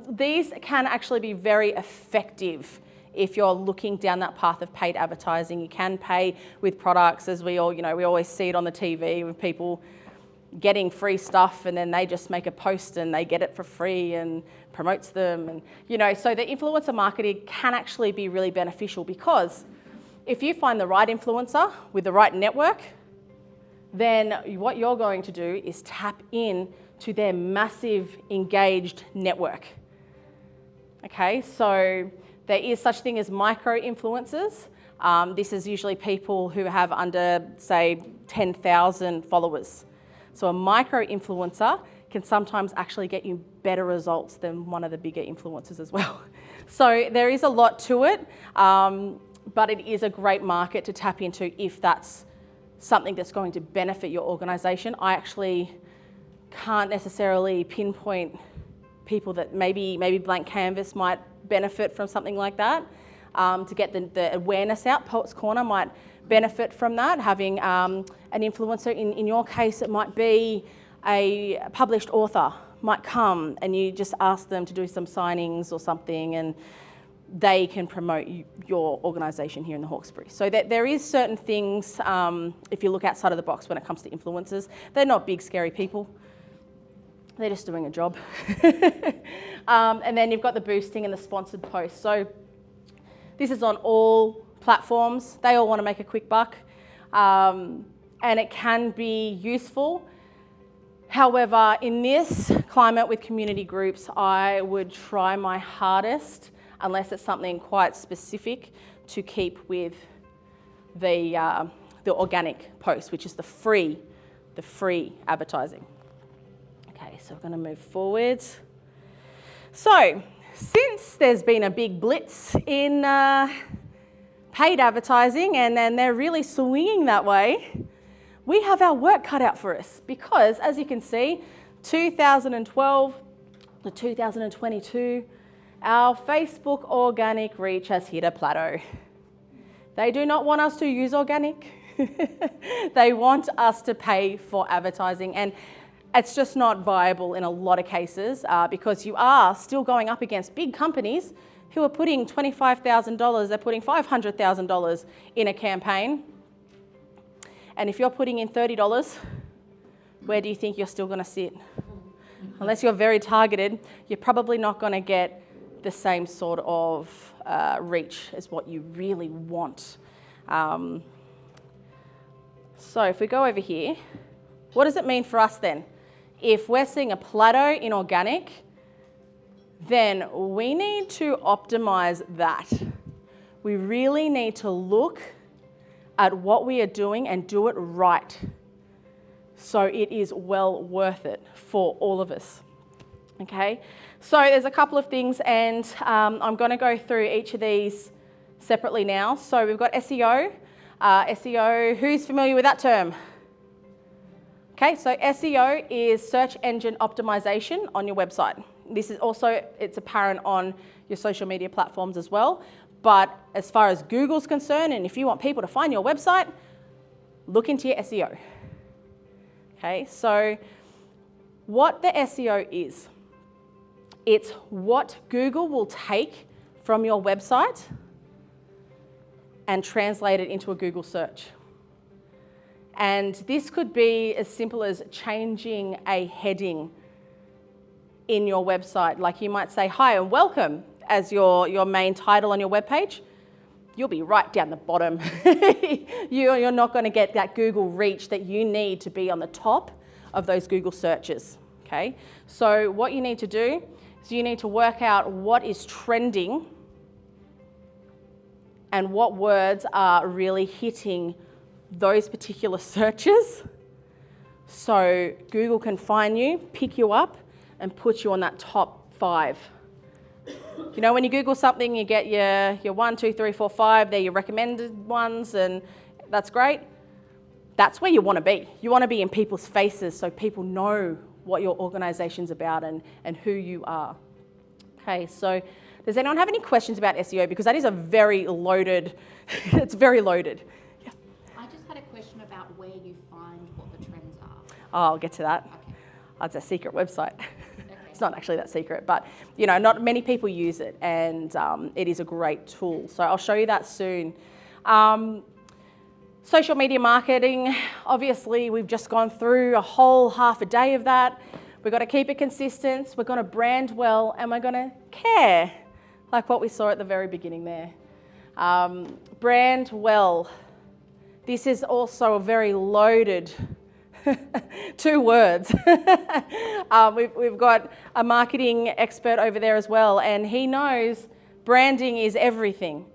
These can actually be very effective if you're looking down that path of paid advertising. You can pay with products, as we all, we always see it on the TV with people getting free stuff and then they just make a post and they get it for free and promotes them. And, so the influencer marketing can actually be really beneficial, because if you find the right influencer with the right network, then what you're going to do is tap in to their massive engaged network. Okay, so there is such thing as micro-influencers. This is usually people who have under, say, 10,000 followers. So a micro-influencer can sometimes actually get you better results than one of the bigger influencers as well. So there is a lot to it, but it is a great market to tap into if that's something that's going to benefit your organisation. I actually can't necessarily pinpoint people that maybe Blank Canvas might benefit from something like that. To get the awareness out, Poets Corner might benefit from that. Having an influencer, in your case, it might be a published author might come and you just ask them to do some signings or something, and they can promote your organisation here in the Hawkesbury. So there is certain things, if you look outside of the box when it comes to influencers. They're not big, scary people. They're just doing a job. And then you've got the boosting and the sponsored posts. So this is on all platforms. They all want to make a quick buck. And it can be useful. However, in this climate with community groups, I would try my hardest, unless it's something quite specific, to keep with the organic post, which is the free advertising. Okay, so we're going to move forward. So, since there's been a big blitz in paid advertising, and then they're really swinging that way, we have our work cut out for us, because, as you can see, 2012 to 2022, our Facebook organic reach has hit a plateau. They do not want us to use organic. They want us to pay for advertising, and it's just not viable in a lot of cases, because you are still going up against big companies who are putting $25,000, they're putting $500,000 in a campaign. And if you're putting in $30, where do you think you're still going to sit? Unless you're very targeted, you're probably not going to get the same sort of reach as what you really want. So if we go over here, what does it mean for us then? If we're seeing a plateau in organic, then we need to optimize that. We really need to look at what we are doing and do it right, so it is well worth it for all of us. Okay, so there's a couple of things, and I'm going to go through each of these separately now. So we've got SEO. SEO, who's familiar with that term? Okay, so SEO is search engine optimization on your website. This is also, it's apparent on your social media platforms as well. But as far as Google's concerned, and if you want people to find your website, look into your SEO. Okay, so what the SEO is, it's what Google will take from your website and translate it into a Google search. And this could be as simple as changing a heading in your website. Like you might say, "Hi and welcome," as your main title on your webpage. You'll be right down the bottom. You're not going to get that Google reach that you need to be on the top of those Google searches. Okay, so what you need to do is you need to work out what is trending and what words are really hitting those particular searches, so Google can find you, pick you up, and put you on that top 5. You know, when you Google something, you get your 1, 2, 3, 4, 5, they're your recommended ones, and that's great. That's where you want to be. You want to be in people's faces so people know what your organisation's about and who you are. Okay, so does anyone have any questions about SEO? Because that is a very loaded, it's very loaded. Yeah. I just had a question about where you find what the trends are. Oh, I'll get to that. Okay. That's a secret website. Okay. not actually that secret, but not many people use it, and it is a great tool. So I'll show you that soon. Social media marketing, obviously we've just gone through a whole half a day of that. We've got to keep it consistent, we're going to brand well, and we're going to care, like what we saw at the very beginning there. Brand well. This is also a very loaded 2 words. We've got a marketing expert over there as well, and he knows branding is everything.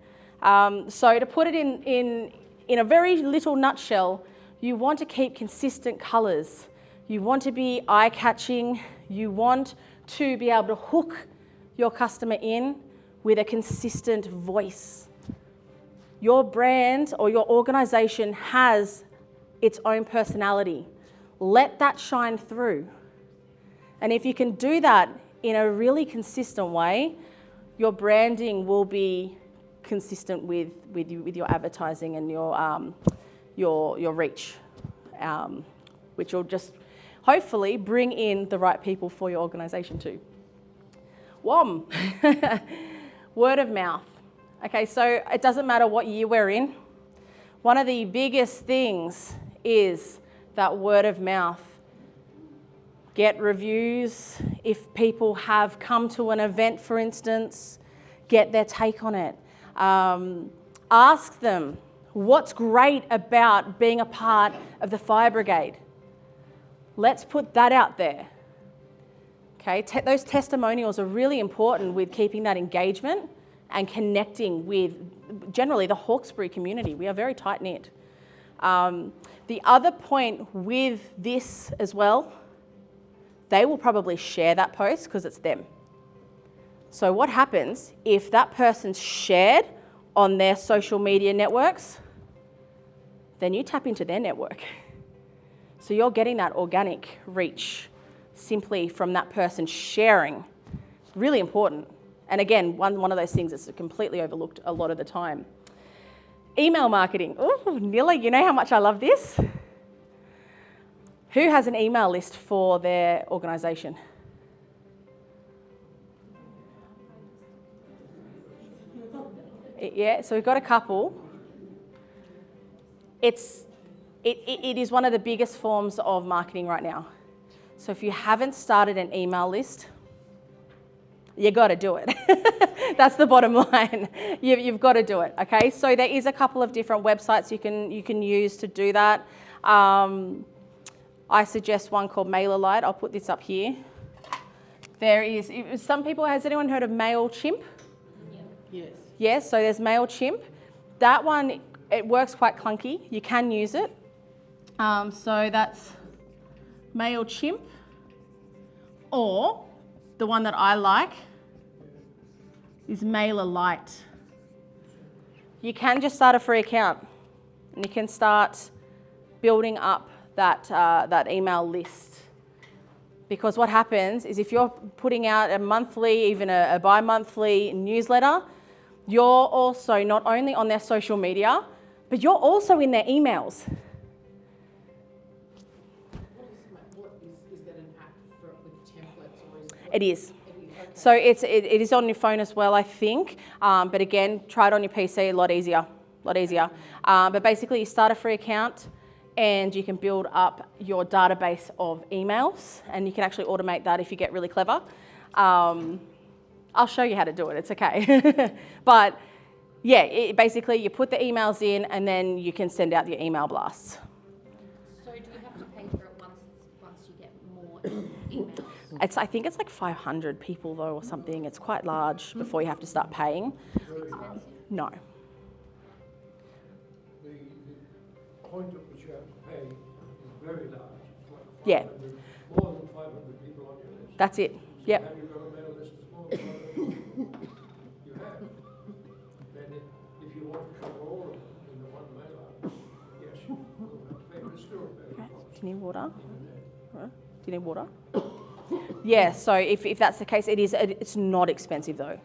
So to put it in a very little nutshell, you want to keep consistent colours. You want to be eye-catching. You want to be able to hook your customer in with a consistent voice. Your brand or your organisation has its own personality. Let that shine through. And if you can do that in a really consistent way, your branding will be consistent with your advertising and your reach, which will just hopefully bring in the right people for your organisation too. WOM, word of mouth. Okay, so it doesn't matter what year we're in. One of the biggest things is that word of mouth. Get reviews. If people have come to an event, for instance, get their take on it. Ask them what's great about being a part of the fire brigade. Let's put that out there. Okay, those testimonials are really important with keeping that engagement and connecting with generally the Hawkesbury community. We are very tight-knit. The other point with this as well, they will probably share that post because it's them. So what happens if that person's shared on their social media networks? Then you tap into their network. So you're getting that organic reach simply from that person sharing. Really important. And again, one of those things that's completely overlooked a lot of the time. Email marketing. Oh, Nilla, you know how much I love this? Who has an email list for their organisation? Yeah, so we've got a couple. It is one of the biggest forms of marketing right now. So if you haven't started an email list, you got to do it. That's the bottom line. You've got to do it. Okay. So there is a couple of different websites you can use to do that. I suggest one called MailerLite. I'll put this up here. There is some people. Has anyone heard of MailChimp? Yes. Yes. So there's MailChimp. That one, it works quite clunky. You can use it. So that's MailChimp, or the one that I like is MailerLite. You can just start a free account and you can start building up that email list. Because what happens is if you're putting out a monthly, even a bi-monthly newsletter, you're also not only on their social media, but you're also in their emails. Is that an app with templates, or is It is. okay. So it is on your phone as well, I think. But again, try it on your PC, a lot easier. But basically, you start a free account and you can build up your database of emails, and you can actually automate that if you get really clever. I'll show you how to do it. It's okay. But yeah, basically you put the emails in and then you can send out your email blasts. So do you have to pay for it once you get more emails? I think it's like 500 people though or something. It's quite large before you have to start paying. Expensive? No. The point at which you have to pay is very large. It's like Yeah. more than 500 people on your list. That's it. So Yep. have you got a mail list that's more than 500 people? You have. Then if you want to cover all of them in the one mailer, yes, you will have to pay, but it's still a fair cost. Do you need water? Do you need water? Yeah, so if that's the case, it's not expensive though.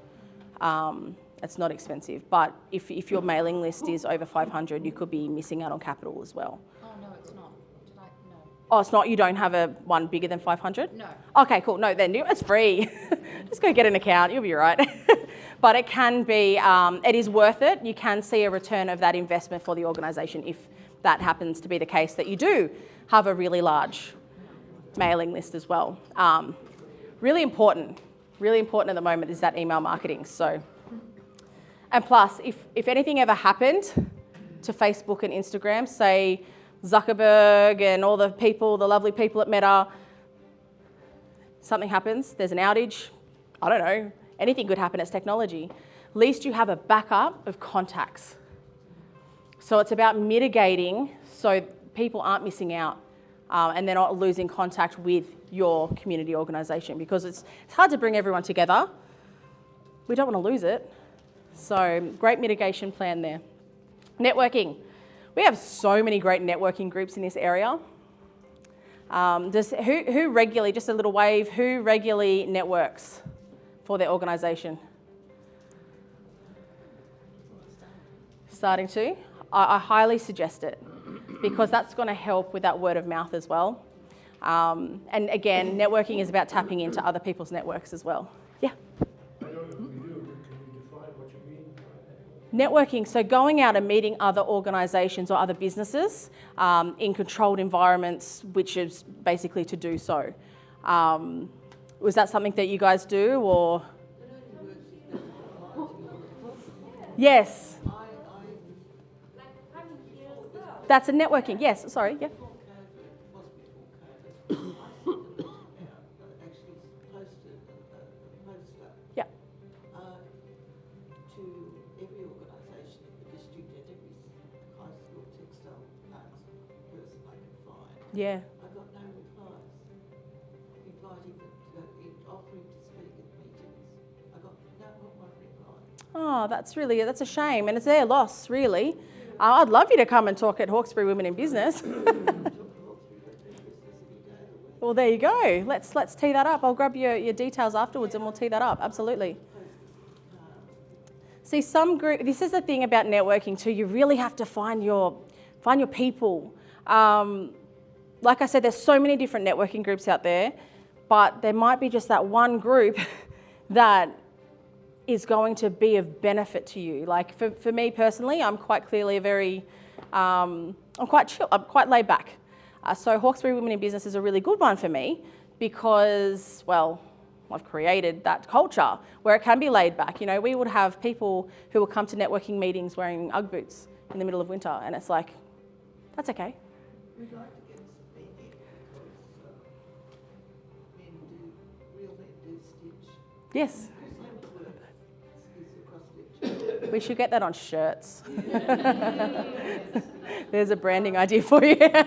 It's not expensive, but if your mailing list is over 500, you could be missing out on capital as well. Oh, no, it's not. Did I? No. Oh, it's not, you don't have a one bigger than 500? No. Okay, cool. No, then it's free. Just go get an account, you'll be right. But it can be, it is worth it. You can see a return of that investment for the organisation if that happens to be the case, that you do have a really large mailing list as well. Really important at the moment is that email marketing. So, and plus, if anything ever happened to Facebook and Instagram, say Zuckerberg and all the people, the lovely people at Meta, something happens, there's an outage, I don't know, anything could happen, it's technology. At least you have a backup of contacts. So it's about mitigating so people aren't missing out and they're not losing contact with your community organisation, because it's hard to bring everyone together. We don't want to lose it. So great mitigation plan there. Networking. We have so many great networking groups in this area. Who regularly, just a little wave, who regularly networks for their organisation? Starting to? I highly suggest it, because that's going to help with that word of mouth as well. And again, networking is about tapping into other people's networks as well. Yeah? I don't know if we do, but can you define what you mean by that? Networking, so going out and meeting other organisations or other businesses in controlled environments, which is basically to do so. Was that something that you guys do, or? Yes. That's a networking, yes, sorry, yeah. Yeah. To every organisation in the district and every high school textile arts person I could find. Yeah. I got no replies. Inviting them offering to speak at meetings. I got not one reply. Oh, that's a shame, and it's their loss, really. I'd love you to come and talk at Hawkesbury Women in Business. Well, there you go. Let's tee that up. I'll grab your details afterwards and we'll tee that up. Absolutely. See, some group. This is the thing about networking too. You really have to find your people. Like I said, there's so many different networking groups out there, but there might be just that one group that is going to be of benefit to you. Like for me personally, I'm quite clearly I'm quite chill. I'm quite laid back. So Hawkesbury Women in Business is a really good one for me because, well, I've created that culture where it can be laid back. You know, we would have people who will come to networking meetings wearing Ugg boots in the middle of winter, and it's like, that's okay. We'd like to get some men in because real men do stitch. Yes. Across We should get that on shirts. There's a branding idea for you. invented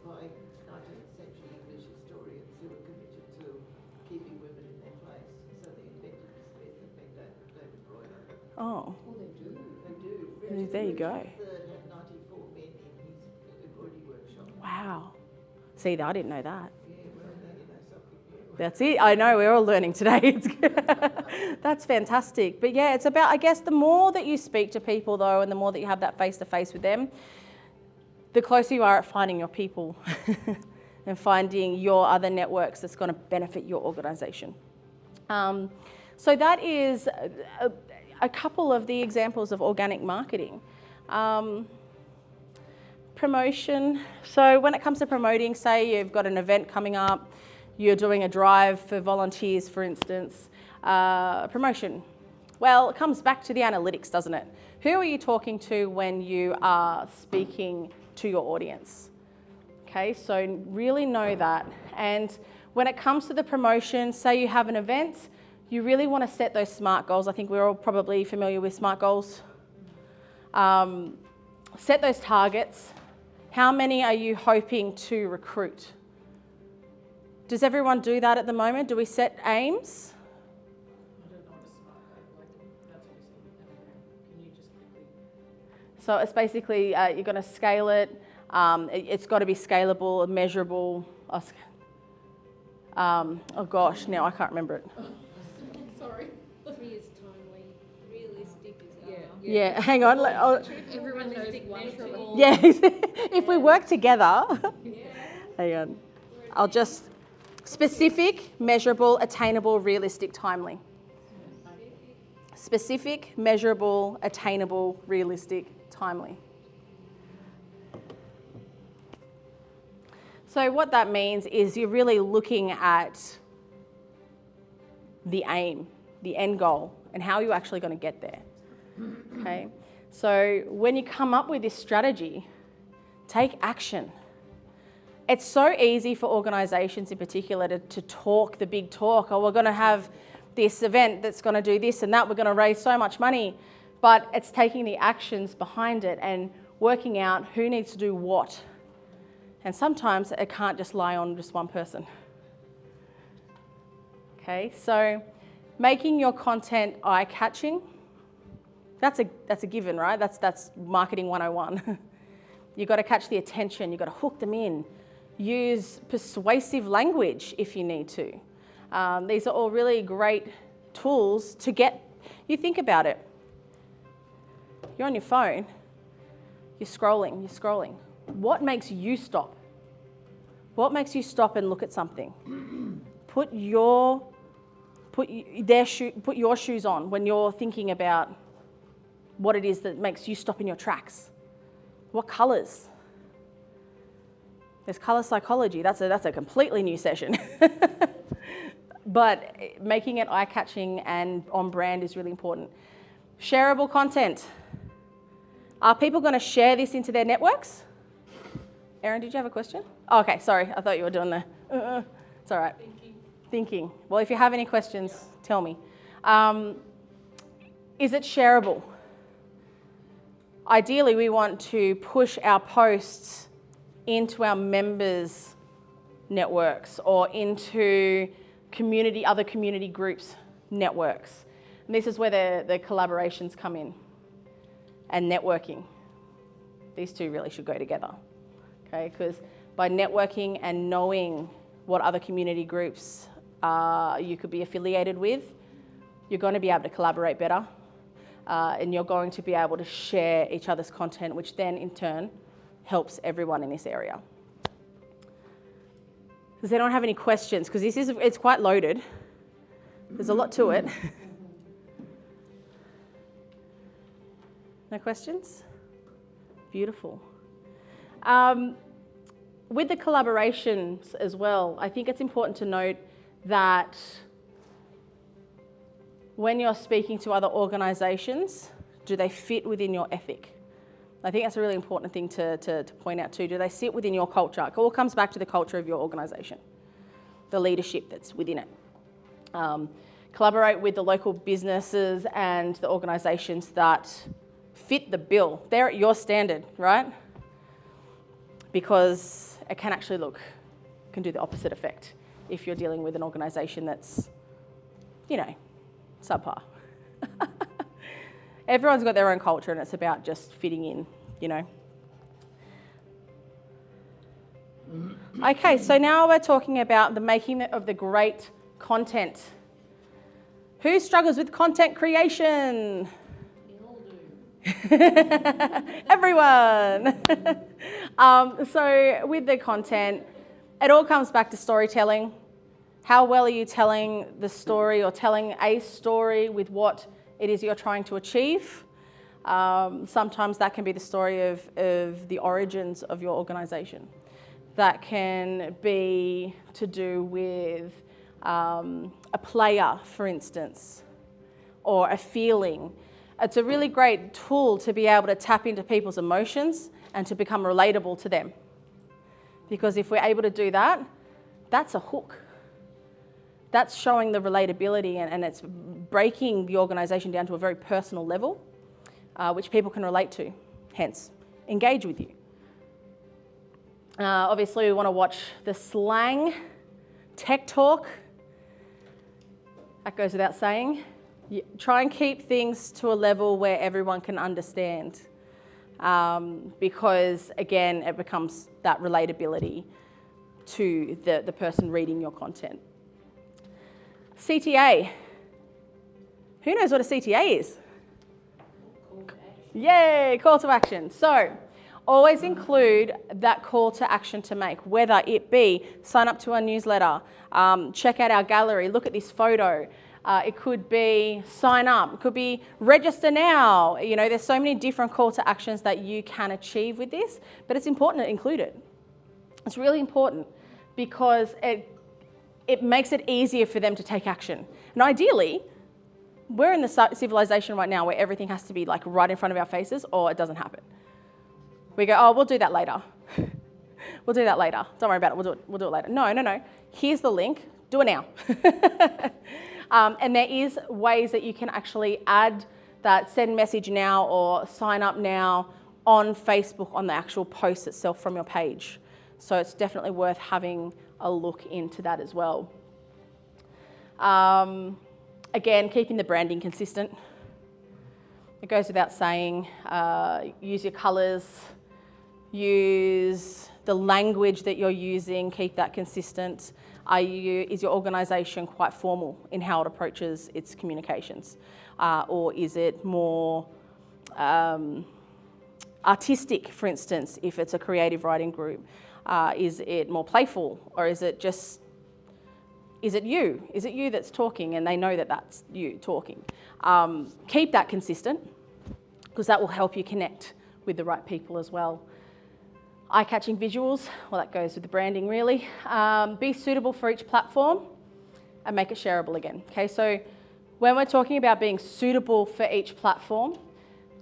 by 19th century English historians who were committed to keeping women in their place. So they invented the Smith and made David Broiler. Oh, Oh, they do. They do. there you go. Third had 94 men in his embroidery workshop. Wow. See, I didn't know that. Yeah, well, now you know something new. That's it. I know, we're all learning today. It's That's fantastic. But yeah, it's about, I guess, the more that you speak to people though, and the more that you have that face-to-face with them, the closer you are at finding your people and finding your other networks that's going to benefit your organisation. So that is a couple of the examples of organic marketing. Promotion. So when it comes to promoting, say you've got an event coming up, you're doing a drive for volunteers, for instance, promotion. Well, it comes back to the analytics, doesn't it? Who are you talking to when you are speaking to your audience? Okay, so really know that. And when it comes to the promotion, say you have an event, you really want to set those SMART goals. I think we're all probably familiar with SMART goals. Set those targets. How many are you hoping to recruit? Does everyone do that at the moment? Do we set aims? I don't know what a SMART goal, like that's what we said everywhere. Can you just quickly? So it's basically you're going to scale it. It's got to be scalable, measurable. Oh gosh, now I can't remember it. Sorry. Is timely, realistic is Yeah. Yeah, hang on. Everyone knows one trouble. Yeah, if we work together. Hang on. I'll just specific, measurable, attainable, realistic, timely. Specific, measurable, attainable, realistic, timely. So what that means is you're really looking at the aim, the end goal, and how you're actually going to get there. Okay? So when you come up with this strategy, take action. It's so easy for organisations in particular to talk the big talk. Oh, we're going to have this event that's going to do this and that. We're going to raise so much money. But it's taking the actions behind it and working out who needs to do what. And sometimes it can't just lie on just one person. Okay, so making your content eye-catching, that's a given, right? That's marketing 101. You've got to catch the attention. You've got to hook them in. Use persuasive language if you need to. These are all really great tools to get, you think about it. You're on your phone, you're scrolling. What makes you stop? What makes you stop and look at something? Put your shoes on when you're thinking about what it is that makes you stop in your tracks. What colours? There's colour psychology. That's a completely new session. But making it eye-catching and on brand is really important. Shareable content. Are people going to share this into their networks? Erin, did you have a question? Oh, okay, sorry. I thought you were doing the... It's all right. Thinking. Well, if you have any questions, tell me. Is it shareable? Ideally, we want to push our posts into our members' networks or into other community groups' networks. And this is where the collaborations come in and networking. These two really should go together, okay? Because by networking and knowing what other community groups you could be affiliated with, you're going to be able to collaborate better and you're going to be able to share each other's content, which then in turn helps everyone in this area. Does anyone have any questions? Because it's quite loaded. There's a lot to it. No questions? Beautiful. With the collaborations as well, I think it's important to note that when you're speaking to other organisations, do they fit within your ethic? I think that's a really important thing to point out too. Do they sit within your culture? It all comes back to the culture of your organisation, the leadership that's within it. Collaborate with the local businesses and the organisations that fit the bill. They're at your standard, right? Because it can actually can do the opposite effect if you're dealing with an organisation that's, subpar. Everyone's got their own culture and it's about just fitting in, Okay, so now we're talking about the making of the great content. Who struggles with content creation? We all do. Everyone. So with the content, it all comes back to storytelling. How well are you telling the story or telling a story with what it is you're trying to achieve? Sometimes that can be the story of the origins of your organisation. That can be to do with a player, for instance, or a feeling. It's a really great tool to be able to tap into people's emotions and to become relatable to them. Because if we're able to do that, that's a hook. That's showing the relatability and it's breaking the organisation down to a very personal level, which people can relate to, hence engage with you. Obviously, we want to watch the slang, tech talk. That goes without saying. Try and keep things to a level where everyone can understand. Because, again, it becomes that relatability to the person reading your content. CTA. Who knows what a CTA is? Yay, call to action. So always include that call to action to make, whether it be sign up to our newsletter, check out our gallery, look at this photo. It could be sign up, it could be register now. You know, there's so many different call to actions that you can achieve with this, but it's important to include it. It's really important because it makes it easier for them to take action. And ideally, we're in the civilization right now where everything has to be like right in front of our faces or it doesn't happen. We go, oh, we'll do that later. We'll do that later. Don't worry about it. We'll do it later. No. Here's the link. Do it now. And there is ways that you can actually add that send message now or sign up now on Facebook on the actual post itself from your page. So it's definitely worth having a look into that as well. Again, keeping the branding consistent. It goes without saying, use your colours, use the language that you're using, keep that consistent. Is your organisation quite formal in how it approaches its communications? Or is it more artistic, for instance, if it's a creative writing group? Is it more playful, or is it you? Is it you that's talking and they know that that's you talking? Keep that consistent because that will help you connect with the right people as well. Eye-catching visuals, well, that goes with the branding really. Be suitable for each platform and make it shareable again. Okay, so when we're talking about being suitable for each platform,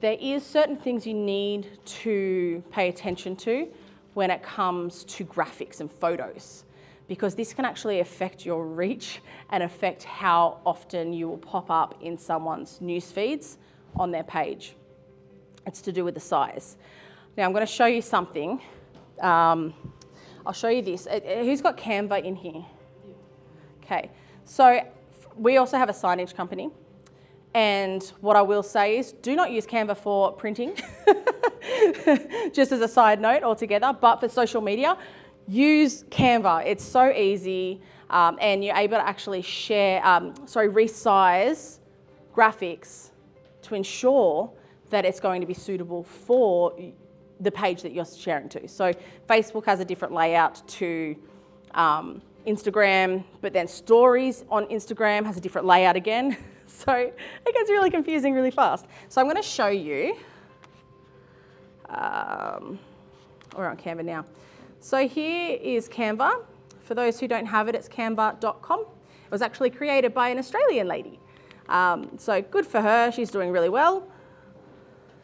there is certain things you need to pay attention to when it comes to graphics and photos, because this can actually affect your reach and affect how often you will pop up in someone's news feeds on their page. It's to do with the size. Now I'm going to show you something. I'll show you this. Who's got Canva in here? Okay, so we also have a signage company. And what I will say is do not use Canva for printing, just as a side note altogether, but for social media, use Canva. It's so easy and you're able to actually resize graphics to ensure that it's going to be suitable for the page that you're sharing to. So Facebook has a different layout to Instagram, but then stories on Instagram has a different layout again. So it gets really confusing really fast. So I'm going to show you, we're on Canva now. So here is Canva. For those who don't have it, it's canva.com. It was actually created by an Australian lady. So good for her, she's doing really well.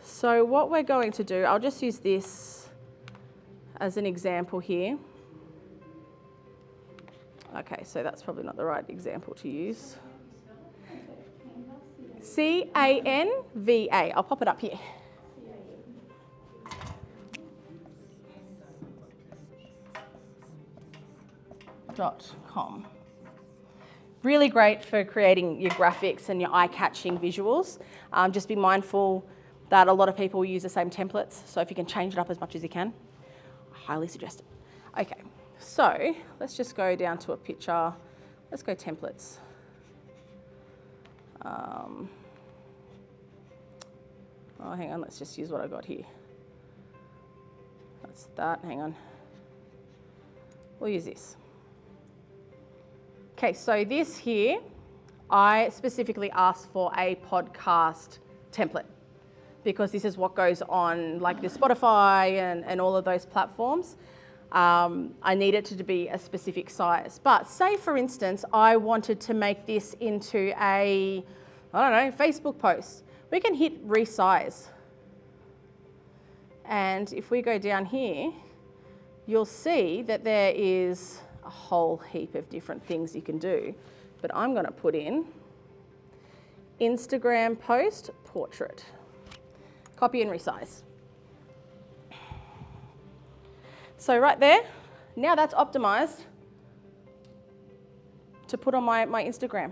So what we're going to do, I'll just use this as an example here. Okay, so that's probably not the right example to use. C-A-N-V-A. I'll pop it up here. .com. Really great for creating your graphics and your eye-catching visuals. Just be mindful that a lot of people use the same templates, so if you can change it up as much as you can, I highly suggest it. Okay, so let's just go down to a picture. Let's go templates. Oh, hang on, let's just use what I got here. That's that, hang on. We'll use this. Okay, so this here, I specifically asked for a podcast template because this is what goes on like the Spotify and all of those platforms. I need it to be a specific size. But say, for instance, I wanted to make this into a, I don't know, Facebook post. We can hit resize. And if we go down here, you'll see that there is a whole heap of different things you can do. But I'm going to put in Instagram post portrait. Copy and resize. So right there, now that's optimized to put on my Instagram,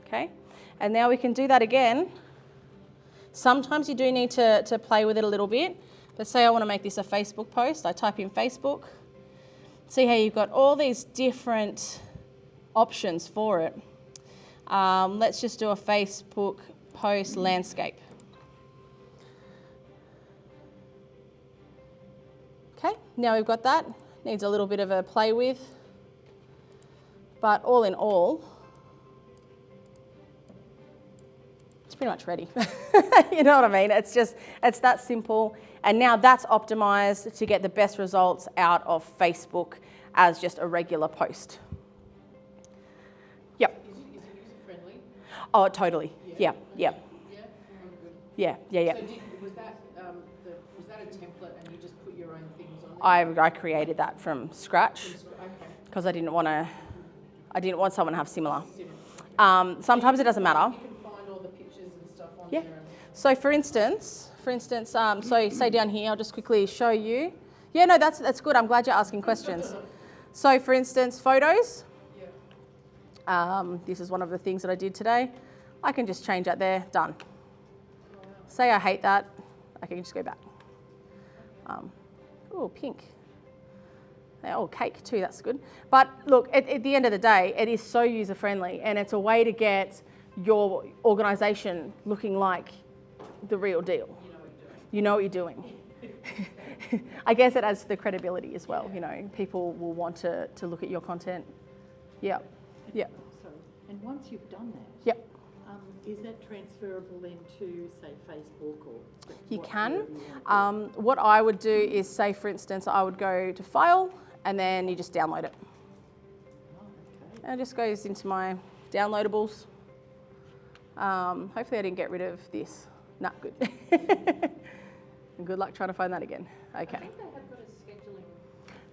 okay? And now we can do that again. Sometimes you do need to play with it a little bit. But say I want to make this a Facebook post, I type in Facebook. See how you've got all these different options for it. Let's just do a Facebook post landscape. now we've got that. Needs a little bit of a play with. But all in all, it's pretty much ready. You know what I mean? It's that simple. And now that's optimized to get the best results out of Facebook as just a regular post. Yep. Is it user-friendly? Oh, totally. Yeah. Yeah? Oh, good. Yeah. So was that a template and you just put your own things on there? I created that from scratch Okay. because I didn't want someone to have similar. Sometimes it doesn't matter. You can find all the pictures and stuff on Yeah. there. So for instance, so say down here, I'll just quickly show you. Yeah, no, that's good. I'm glad you're asking questions. So for instance, photos. Yeah. This is one of the things that I did today. I can just change that there, done. Say I hate that, I can just go back. Oh, pink. Oh, cake too, that's good. But look, at the end of the day, it is so user-friendly and it's a way to get your organisation looking like the real deal. You know what you're doing. I guess it adds to the credibility as well. You know, people will want to look at your content. Yeah. Sorry. And once you've done that, Yep. Is that transferable then to, say, Facebook or? You whatever can. you want to do? What I would do is, say, for instance, I would go to File, and then you just download it. Oh, okay. And it just goes into my downloadables. Hopefully I didn't get rid of this. Nah, good. And good luck trying to find that again. Okay. I think they have got a scheduling.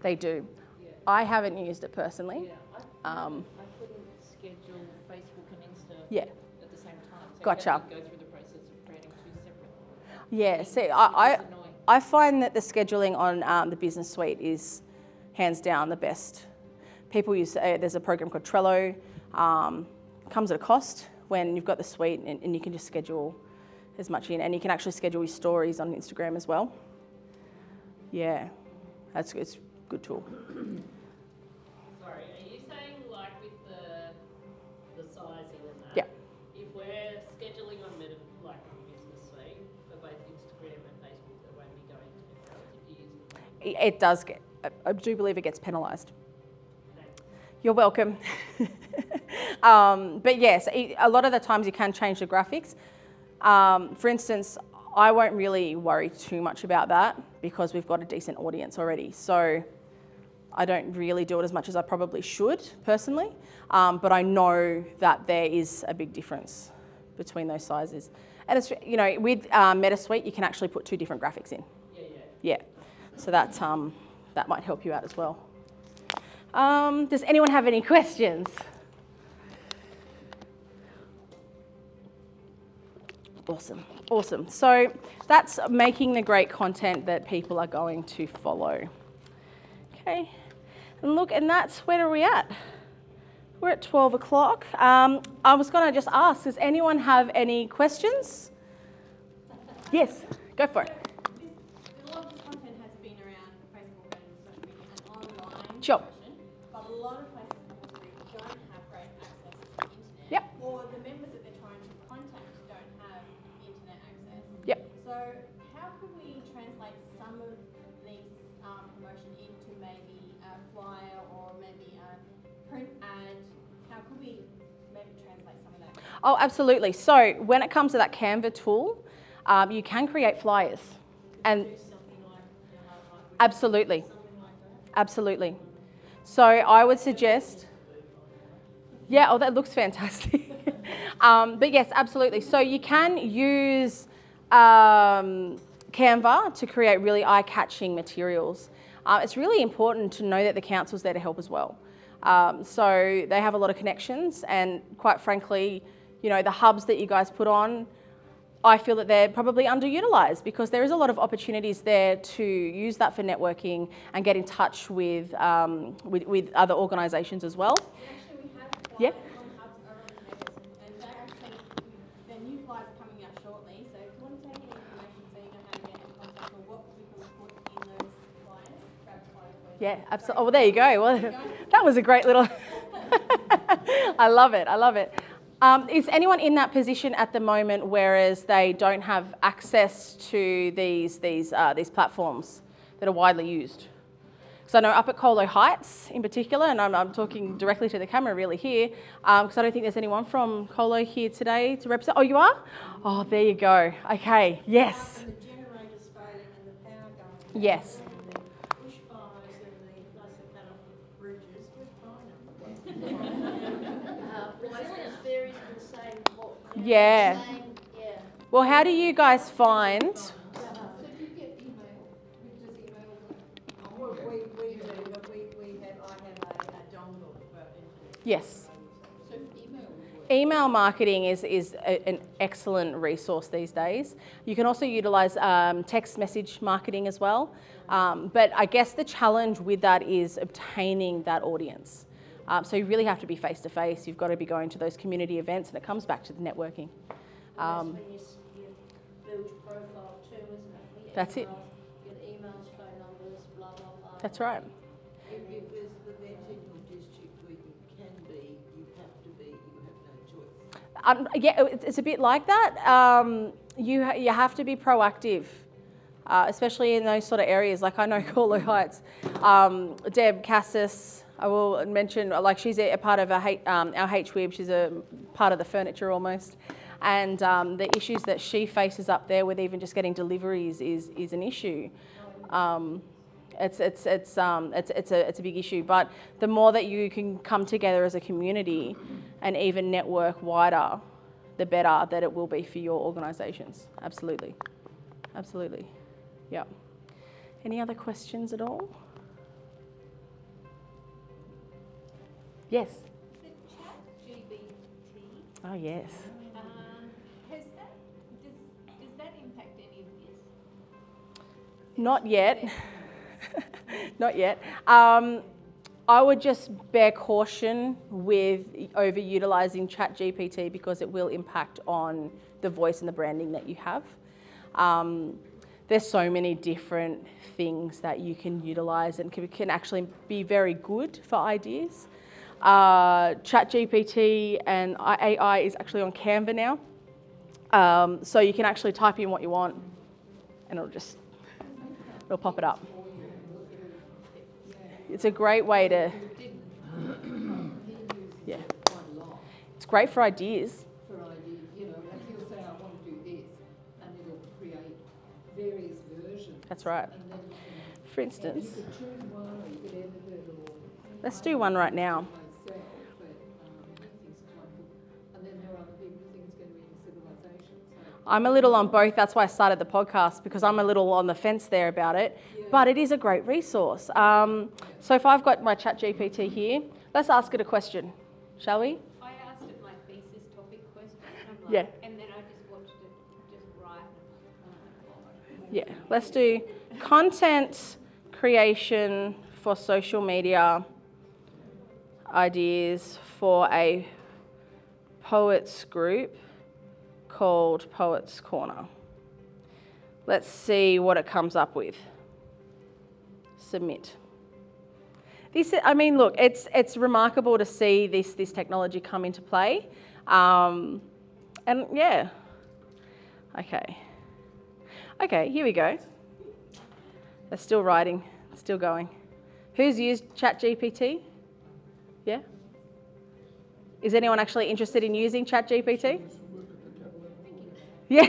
They do. Yeah. I haven't used it personally. Yeah. I couldn't schedule Facebook and Insta Yeah. at the same time. So Gotcha. you have to go through the process of creating two separate. Yeah, see, Which I is annoying. I find that the scheduling on the business suite is hands down the best. People use, there's a program called Trello, comes at a cost when you've got the suite and you can just schedule as much in, and you can actually schedule your stories on Instagram as well. Yeah, it's a good tool. Sorry, are you saying like with the sizing and that? Yeah. If we're scheduling on like on business suite for both Instagram and Facebook, that won't be going to Trello if you use it. It does get, I do believe it gets penalised. Thanks. You're welcome. But yes, a lot of the times you can change the graphics. For instance, I won't really worry too much about that because we've got a decent audience already. So I don't really do it as much as I probably should personally. But I know that there is a big difference between those sizes. And it's, you know, with MetaSuite, you can actually put two different graphics in. Yeah. So that's, that might help you out as well. Does anyone have any questions? Awesome. So that's making the great content that people are going to follow. Okay, and look, and that's, where are we at? We're at 12 o'clock. I was gonna just ask, does anyone have any questions? Yes, go for it. A lot of this content has been around Facebook and social media and online Sure. promotion, but a lot of places obviously don't have great access to the internet. Yep. Or the members that they're trying to contact don't have internet access. Yep. So how can we translate some of these promotion into maybe a flyer or maybe a print ad? How could we maybe translate some of that? Oh, absolutely. So when it comes to that Canva tool, you can create flyers. And absolutely. Absolutely. So I would suggest, yeah, oh, that looks fantastic. But yes, absolutely. So you can use Canva to create really eye-catching materials. It's really important to know that the council's there to help as well. So they have a lot of connections, and quite frankly, you know, the hubs that you guys put on, I feel that they're probably underutilised because there is a lot of opportunities there to use that for networking and get in touch with other organisations as well. Actually, we have Yep. flyers on hubs over on campus, and they're actually, the new flyers are coming out shortly. So if you want to take any information so you know how to get in contact or what we can put in those flyers, grab the flyers. Yeah, absolutely. Oh, well, there you go. Well, that was a great little. I love it. Is anyone in that position at the moment, whereas they don't have access to these platforms that are widely used? Because I know up at Colo Heights in particular, and I'm talking directly to the camera really here, because I don't think there's anyone from Colo here today to represent. Oh, you are? Oh, there you go. Okay, yes. And the generator's failing and the power going. Yes. And the bushfires and the floods that cut off the bridges, we're fine. Resilience there is the same. Yeah. Same, yeah. Well, how do you guys find... So do you get email? You just email them? Well, we do, but I have a dongle for internet. Yes. So email would work. Email marketing is an excellent resource these days. You can also utilise text message marketing as well. But I guess the challenge with that is obtaining that audience. So you really have to be face-to-face. You've got to be going to those community events, and it comes back to the networking. That's when you build your profile too, isn't it? Your That's it. emails, your emails, phone numbers, blah, blah, blah. That's right. If there's an event in your district where you can be, you have to be, you have no choice. Yeah, it's a bit like that. You have to be proactive, especially in those sort of areas. Like I know Colo Heights, Deb Cassis, I will mention, like she's a part of our HWIB, she's a part of the furniture almost. And the issues that she faces up there with even just getting deliveries is an issue. It's a big issue. But the more that you can come together as a community and even network wider, the better that it will be for your organisations. Absolutely, absolutely. Yeah. Any other questions at all? Yes. The chat GBT, Oh yes. does that impact any of this? Not yet. Not yet. I would just bear caution with overutilising ChatGPT because it will impact on the voice and the branding that you have. There's so many different things that you can utilise and can actually be very good for ideas. ChatGPT and AI is actually on Canva now. So you can actually type in what you want and it'll pop it up. It's a great way to, yeah. It's great for ideas. For ideas, you know, like you'll say, I want to do this, and it'll create various versions. That's right. And then you can, For instance, you could choose one, or you could edit it, or... let's do one right now. Myself, but everything's quite good. And then there are other people who think it's going to be in civilization. So I'm a little on both. That's why I started the podcast, because I'm a little on the fence there about it. But it is a great resource. So if I've got my ChatGPT here, let's ask it a question, shall we? I asked it my thesis topic question, Yeah. and then I just watched it just write. Yeah. Let's do content creation for social media ideas for a poets group called Poets Corner. Let's see what it comes up with. Submit. This, I mean, look, it's remarkable to see this technology come into play, and yeah. Okay, here we go. They're still writing, still going. Who's used ChatGPT? Yeah. Is anyone actually interested in using ChatGPT? Yeah.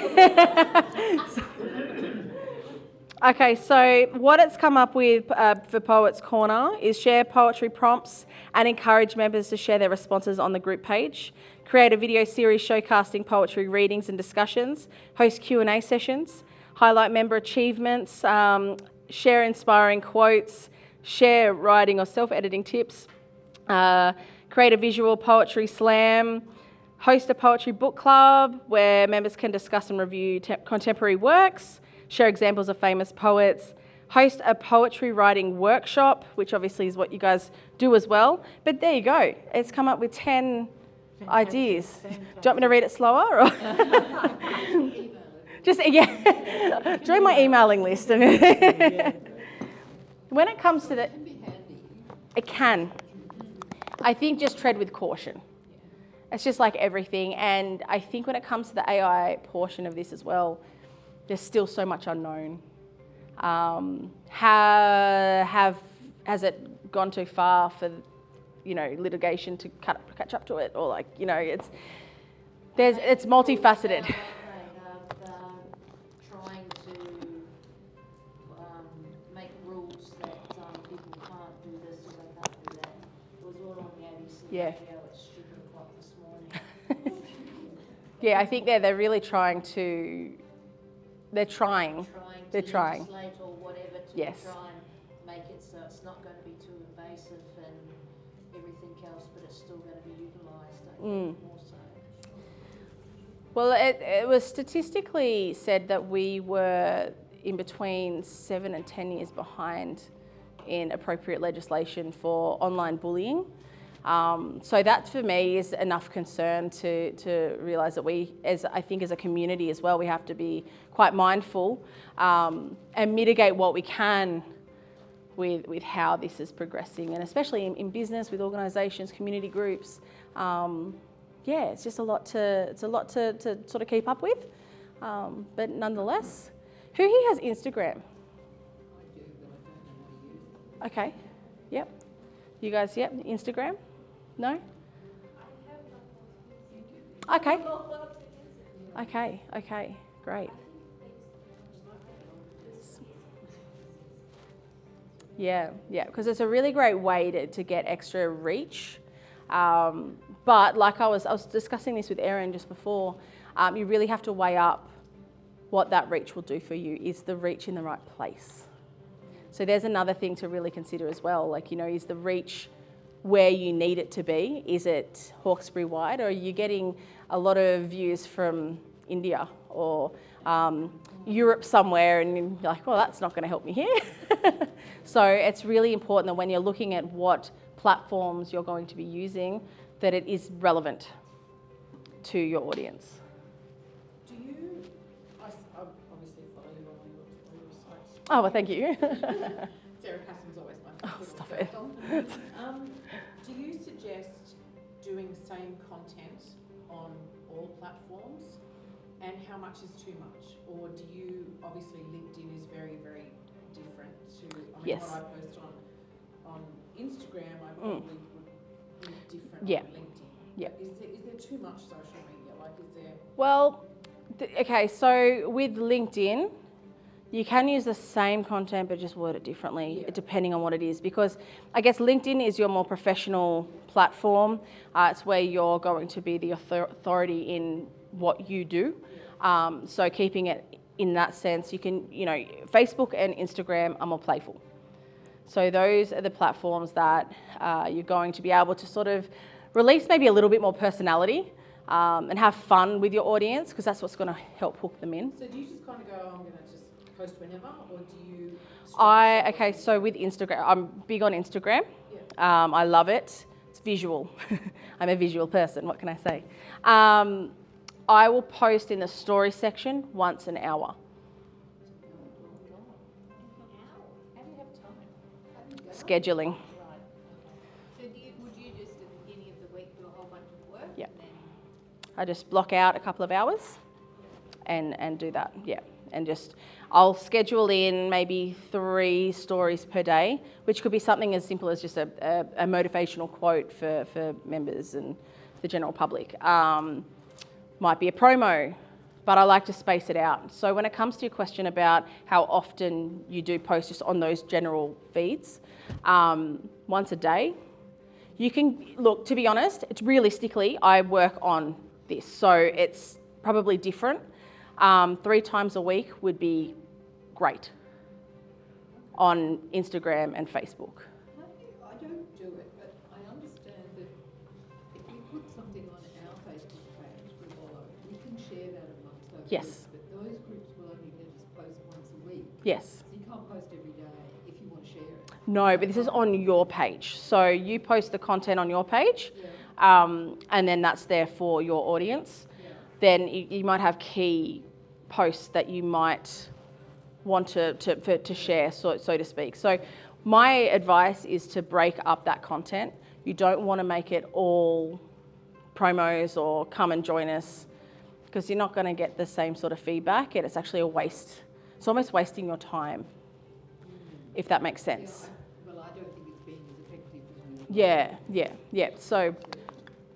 Okay, so what it's come up with for Poets Corner is share poetry prompts and encourage members to share their responses on the group page, create a video series showcasing poetry readings and discussions, host Q&A sessions, highlight member achievements, share inspiring quotes, share writing or self-editing tips, create a visual poetry slam, host a poetry book club where members can discuss and review contemporary works, share examples of famous poets, host a poetry writing workshop, which obviously is what you guys do as well. But there you go. It's come up with 10 ideas. Do you want me to read it slower? Or? Just, yeah. Join my emailing list. When it comes to the... It can. I think just tread with caution. It's just like everything. And I think when it comes to the AI portion of this as well, have has it gone too far for, litigation to catch up to it, or it's multifaceted. Trying to make rules that people can't do this or they can't do that. It was all on the ABC Yeah. radio at stupid o'clock this morning. Yeah, I think they're really trying to. They're trying. They're trying. Legislate or whatever to Yes. try and make it so it's not going to be too invasive and everything else, but it's still going to be utilised, I think, more so. Well, it was statistically said that we were in between 7 and 10 years behind in appropriate legislation for online bullying. So that for me is enough concern to realise that we, as a community as well, we have to be quite mindful and mitigate what we can with how this is progressing, and especially in business, with organisations, community groups. It's just a lot to sort of keep up with. But nonetheless, who here has Instagram? I do, but I don't know how to use it. Okay, yep. You guys, yep, Instagram? No? Okay. Okay, great. Yeah, because it's a really great way to get extra reach. But like I was discussing this with Erin just before, you really have to weigh up what that reach will do for you. Is the reach in the right place? So there's another thing to really consider as well. Is the reach where you need it to be? Is it Hawkesbury wide, or are you getting a lot of views from India or Europe somewhere, and you're like, well, that's not going to help me here. So it's really important that when you're looking at what platforms you're going to be using, that it is relevant to your audience. Do you, I obviously follow you on all your sites. Oh, well, thank you. Sarah Cassim's always my Oh, little stop it. circle. Do you suggest doing same content on all platforms? And how much is too much? Or do you, obviously LinkedIn is very, very different to, Yes. what I post on Instagram, I probably would be different Yeah. on LinkedIn. Yeah. Is there too much social media? Is there? Well, okay, so with LinkedIn, you can use the same content but just word it differently, depending on what it is, because I guess LinkedIn is your more professional platform. It's where you're going to be the authority in what you do. So keeping it in that sense, you can, Facebook and Instagram are more playful. So those are the platforms that you're going to be able to sort of release maybe a little bit more personality and have fun with your audience, because that's what's going to help hook them in. So do you just kind of go, I'm going to just post whenever, or do you? So with Instagram, I'm big on Instagram. Yeah. I love it. It's visual. I'm a visual person, what can I say? I will post in the story section once an hour. How do you have time? Scheduling. Right. So would you just at the beginning of the week do a whole bunch of work? Yep. And then I just block out a couple of hours and do that, and just I'll schedule in maybe 3 stories per day, which could be something as simple as just a motivational quote for members and the general public. Might be a promo, but I like to space it out. So when it comes to your question about how often you do post just on those general feeds, once a day, you can, look, to be honest, it's realistically, I work on this, so it's probably different. 3 times a week would be great on Instagram and Facebook. I don't do it, but I understand that if we put something on our Facebook page we follow, we can share that amongst our Yes. groups, but those groups will only let us post once a week. Yes. So you can't post every day if you want to share it. No, but this is on your page. So you post the content on your page, and then that's there for your audience. Yeah. Then you might have key posts that you might want to share, so to speak. So my advice is to break up that content. You don't want to make it all promos or come and join us, because you're not going to get the same sort of feedback, and it's actually a waste. It's almost wasting your time, if that makes sense. Well, I don't think Yeah. So,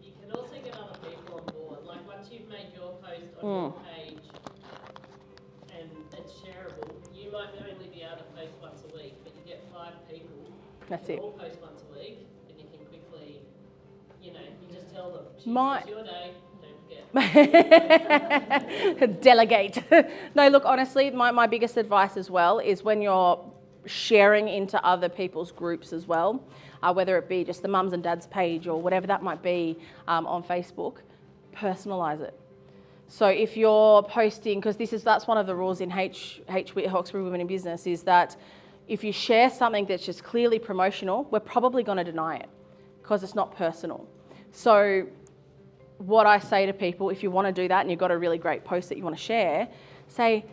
You can also get other people on board. Like once you've made your post on your page and it's shareable, you might only be able to post once a week, but you get 5 people. That's who it. all post once a week, and you can quickly, you just tell them, My- Tuesday's your day, don't forget. Delegate. No, look, honestly, my biggest advice as well is when you're sharing into other people's groups as well, whether it be just the mums and dads page or whatever that might be on Facebook, personalise it. So if you're posting, because that's one of the rules in Hawkesbury Women in Business, is that if you share something that's just clearly promotional, we're probably going to deny it because it's not personal. So what I say to people, if you want to do that and you've got a really great post that you want to share, say,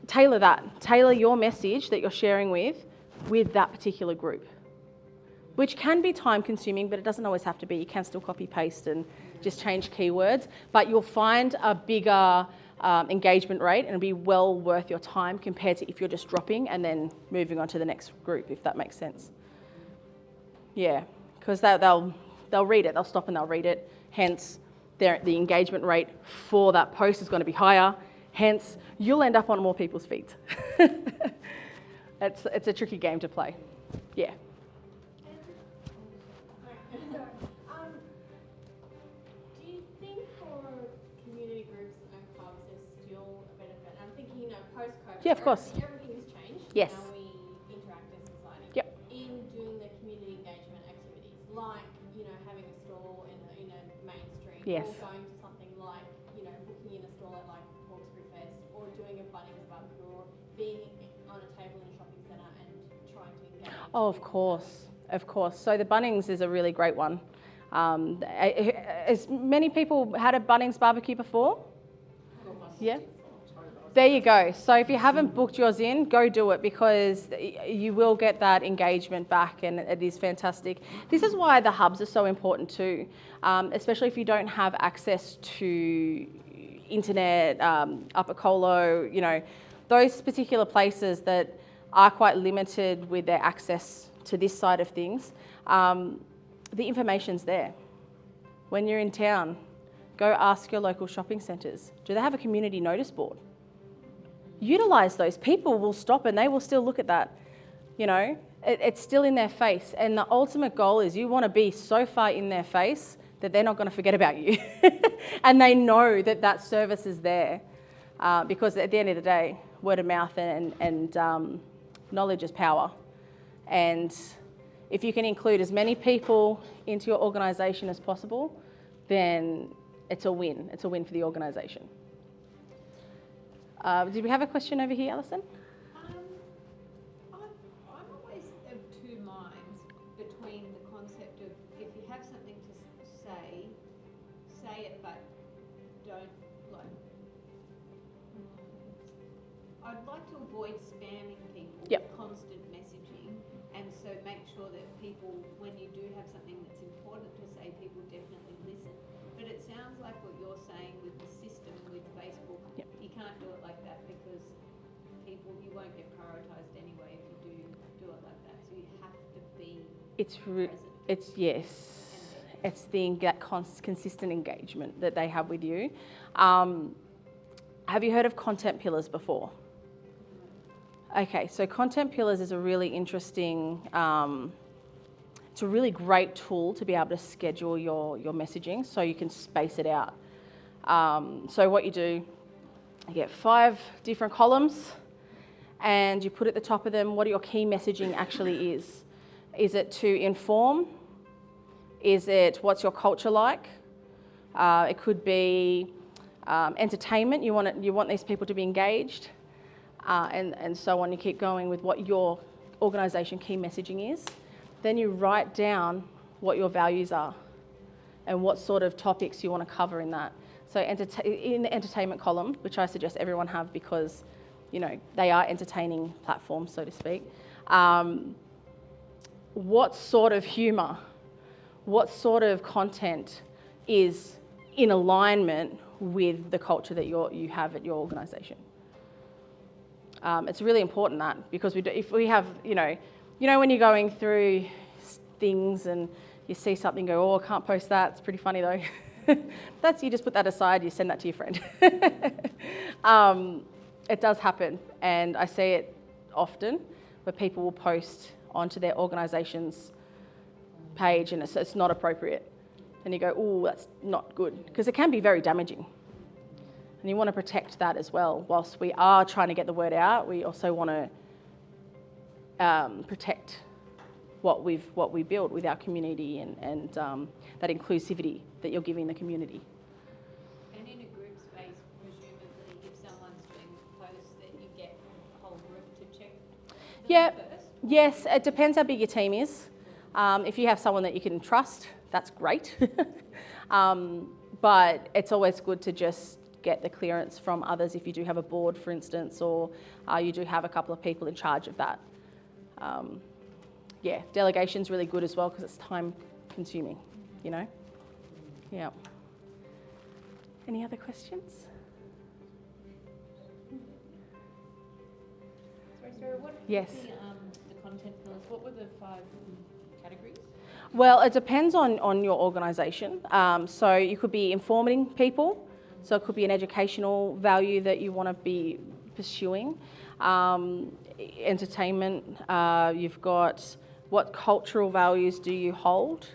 tailor that. Tailor your message that you're sharing with that particular group, which can be time consuming, but it doesn't always have to be. You can still copy paste and just change keywords, but you'll find a bigger engagement rate and it'll be well worth your time compared to if you're just dropping and then moving on to the next group, if that makes sense. Yeah, because they'll read it, they'll stop and they'll read it. Hence, the engagement rate for that post is going to be higher. Hence, you'll end up on more people's feeds. It's a tricky game to play. Yeah. Do you think for community groups and clubs there's still a benefit? I'm thinking, post-COVID, Yeah, of course. everything has changed. Yes. How we interact as society. Yep. In doing the community engagement activities, like, having a stall in a main street. Yes. Or going to something like, booking in a stall at like Hawkesbury Fest, or doing a Bunnings barbecue, or being on a table in a shopping centre and trying to engage. Oh, of course. So the Bunnings is a really great one. Has many people had a Bunnings barbecue before? Yeah. There you go. So if you haven't booked yours in, go do it because you will get that engagement back and it is fantastic. This is why the hubs are so important too, especially if you don't have access to internet, Upper Colo, those particular places that are quite limited with their access to this side of things. The information's there. When you're in town, go ask your local shopping centres. Do they have a community notice board? Utilise those. People will stop and they will still look at that. It's still in their face. And the ultimate goal is you want to be so far in their face that they're not going to forget about you. And they know that service is there. Because at the end of the day, word of mouth and knowledge is power. And if you can include as many people into your organisation as possible, then it's a win. It's a win for the organisation. Did we have a question over here, Alison? I'm always of two minds between the concept of if you have something to say it, but don't I'd like to avoid spamming people with constant messaging, and so make sure that people, when you do have something that's important to say, people definitely listen. But it sounds like what you're saying with the system with Facebook, you can't do it like that because you won't get prioritised anyway if you do it like that. So you have to be present. It's that consistent engagement that they have with you. Have you heard of content pillars before? Okay, so content pillars is a really interesting, it's a really great tool to be able to schedule your messaging so you can space it out. So what you do, you get 5 different columns and you put at the top of them what your key messaging actually is. Is it to inform? Is it what's your culture like? It could be entertainment. You want these people to be engaged, and so on. You keep going with what your organisation key messaging is. Then you write down what your values are and what sort of topics you want to cover in that. So in the entertainment column, which I suggest everyone have because they are entertaining platforms, so to speak. What sort of humour, what sort of content is in alignment with the culture that you have at your organisation? It's really important that because if we have, when you're going through things and you see something, go, oh, I can't post that. It's pretty funny though. You just put that aside, you send that to your friend. It does happen, and I see it often where people will post onto their organisation's page and it's not appropriate. And you go, oh, that's not good, because it can be very damaging. And you want to protect that as well. Whilst we are trying to get the word out, we also want to protect what we build with our community and that inclusivity that you're giving the community. And in a group space, presumably, if someone's doing posts, that you get the whole group to check them first? Yes, it depends how big your team is. If you have someone that you can trust, that's great. But it's always good to just get the clearance from others if you do have a board, for instance, or you do have a couple of people in charge of that. Delegation's really good as well because it's time consuming, you know? Yeah. Any other questions? Sorry, Sarah, what Yes. the content pillars, what were the 5 categories? Well, it depends on your organisation. So you could be informing people, so it could be an educational value that you want to be pursuing. Entertainment, you've got what cultural values do you hold?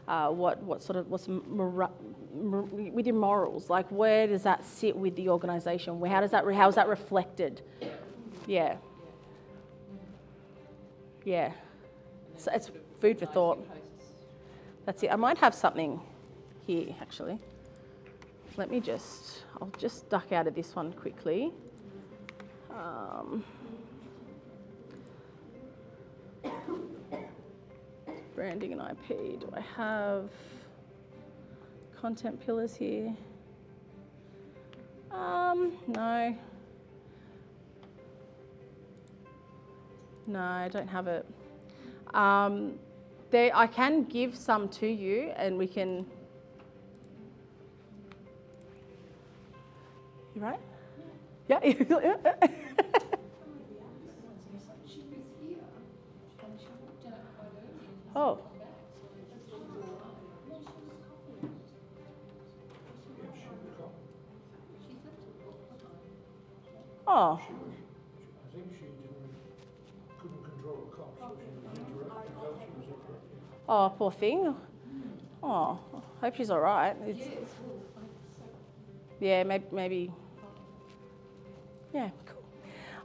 What's with your morals? Like, where does that sit with the organisation? How is that reflected? Yeah. So it's food for thought. That's it. I might have something here actually. I'll just duck out of this one quickly. Branding and IP. Do I have content pillars here? No. No, I don't have it. I can give some to you and we can... You right? Yeah. Oh. Oh. I think she couldn't control the cough, so she was interrupting herself. She was interrupting. Oh, poor thing. Oh, hope she's all right. Yeah, maybe. Yeah, cool.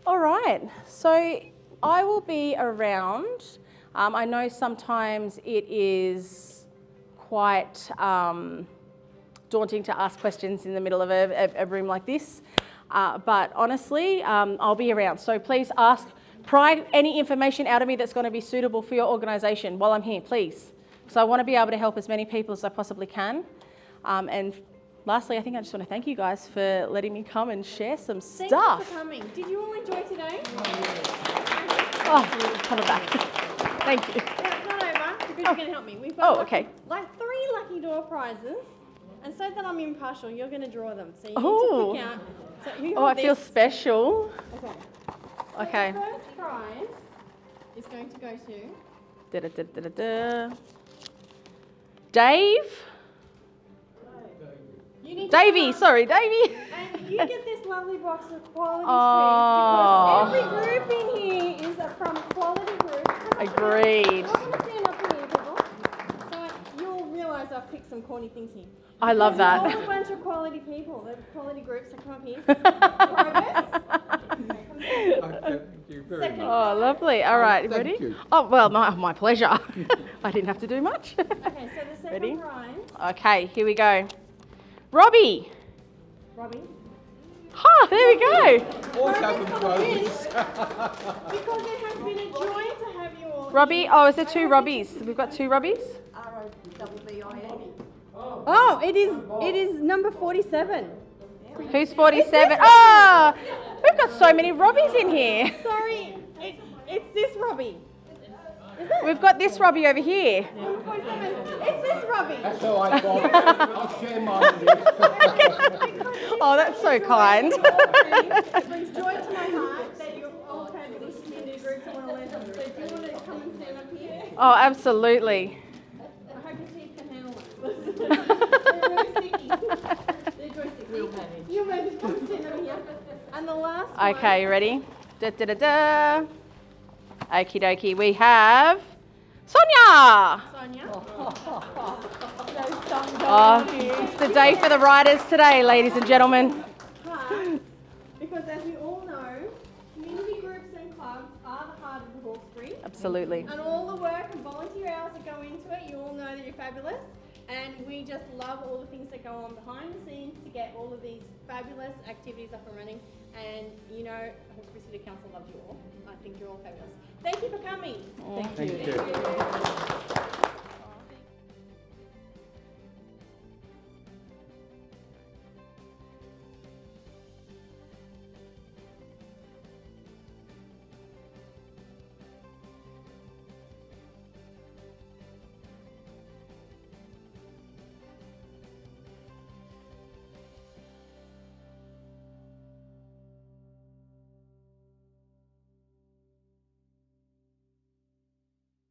All right. So I will be around. I know sometimes it is quite daunting to ask questions in the middle of a room like this, but honestly, I'll be around. So please pry any information out of me that's going to be suitable for your organisation while I'm here, please. So I want to be able to help as many people as I possibly can. And lastly, I think I just want to thank you guys for letting me come and share some stuff. Thank you for coming. Did you all enjoy today? Oh, coming back. Thank you. Yeah, it's not over, because you're going to help me. We've got okay. like 3 lucky door prizes, and so that I'm impartial, you're going to draw them. So you need to pick out. So you I feel special. Okay. Okay. So the first prize is going to go to... Dave? You need Davey, sorry, Davey. And you get this lovely box of quality Oh. streets because every group in here is from quality group. Agreed. I'm going to stand up here, people. So you'll realise I've picked some corny things here. I love that. There's a whole bunch of quality people. They're quality groups that come up here. Progress. Thank you very much. Oh, lovely. All right, ready? you. Oh, well, my pleasure. I didn't have to do much. Okay, so the second Ready? prize. Okay, here we go. Robbie. Robbie. Ha, there we go. Also the Because it has been a joy to have you all. Robbie, oh, is there 2 Robbies? We've got 2 Robbies? R-O-B-B-I-N. Oh, it is number 47. Who's 47? Ah, we've got so many Robbies in here. Sorry, it's this Robbie. We've got this Robbie over here. Number 47. It's this Robbie. That's all I thought. I'll share mine with you. Oh, that's so kind. It brings joy to my heart that you're all fabulous community groups that want to learn something. So do you want to come and stand up here? Oh, absolutely. I hope your teeth can handle it. They're very sticky. They're very sticky. We'll manage. You'll manage. Come stand over here. And the last one. Okay, you ready? Da, da, da, da. Okie dokie. We have Sonia. Sonia. Oh, it's the day for the writers today, ladies and gentlemen. Clubs, because as we all know, community groups and clubs are the heart of the Hawkesbury. Absolutely. And all the work and volunteer hours that go into it, you all know that you're fabulous. And we just love all the things that go on behind the scenes to get all of these fabulous activities up and running. And you know, Hawkesbury City Council loves you all. I think you're all fabulous. Thank you for coming. Thank you.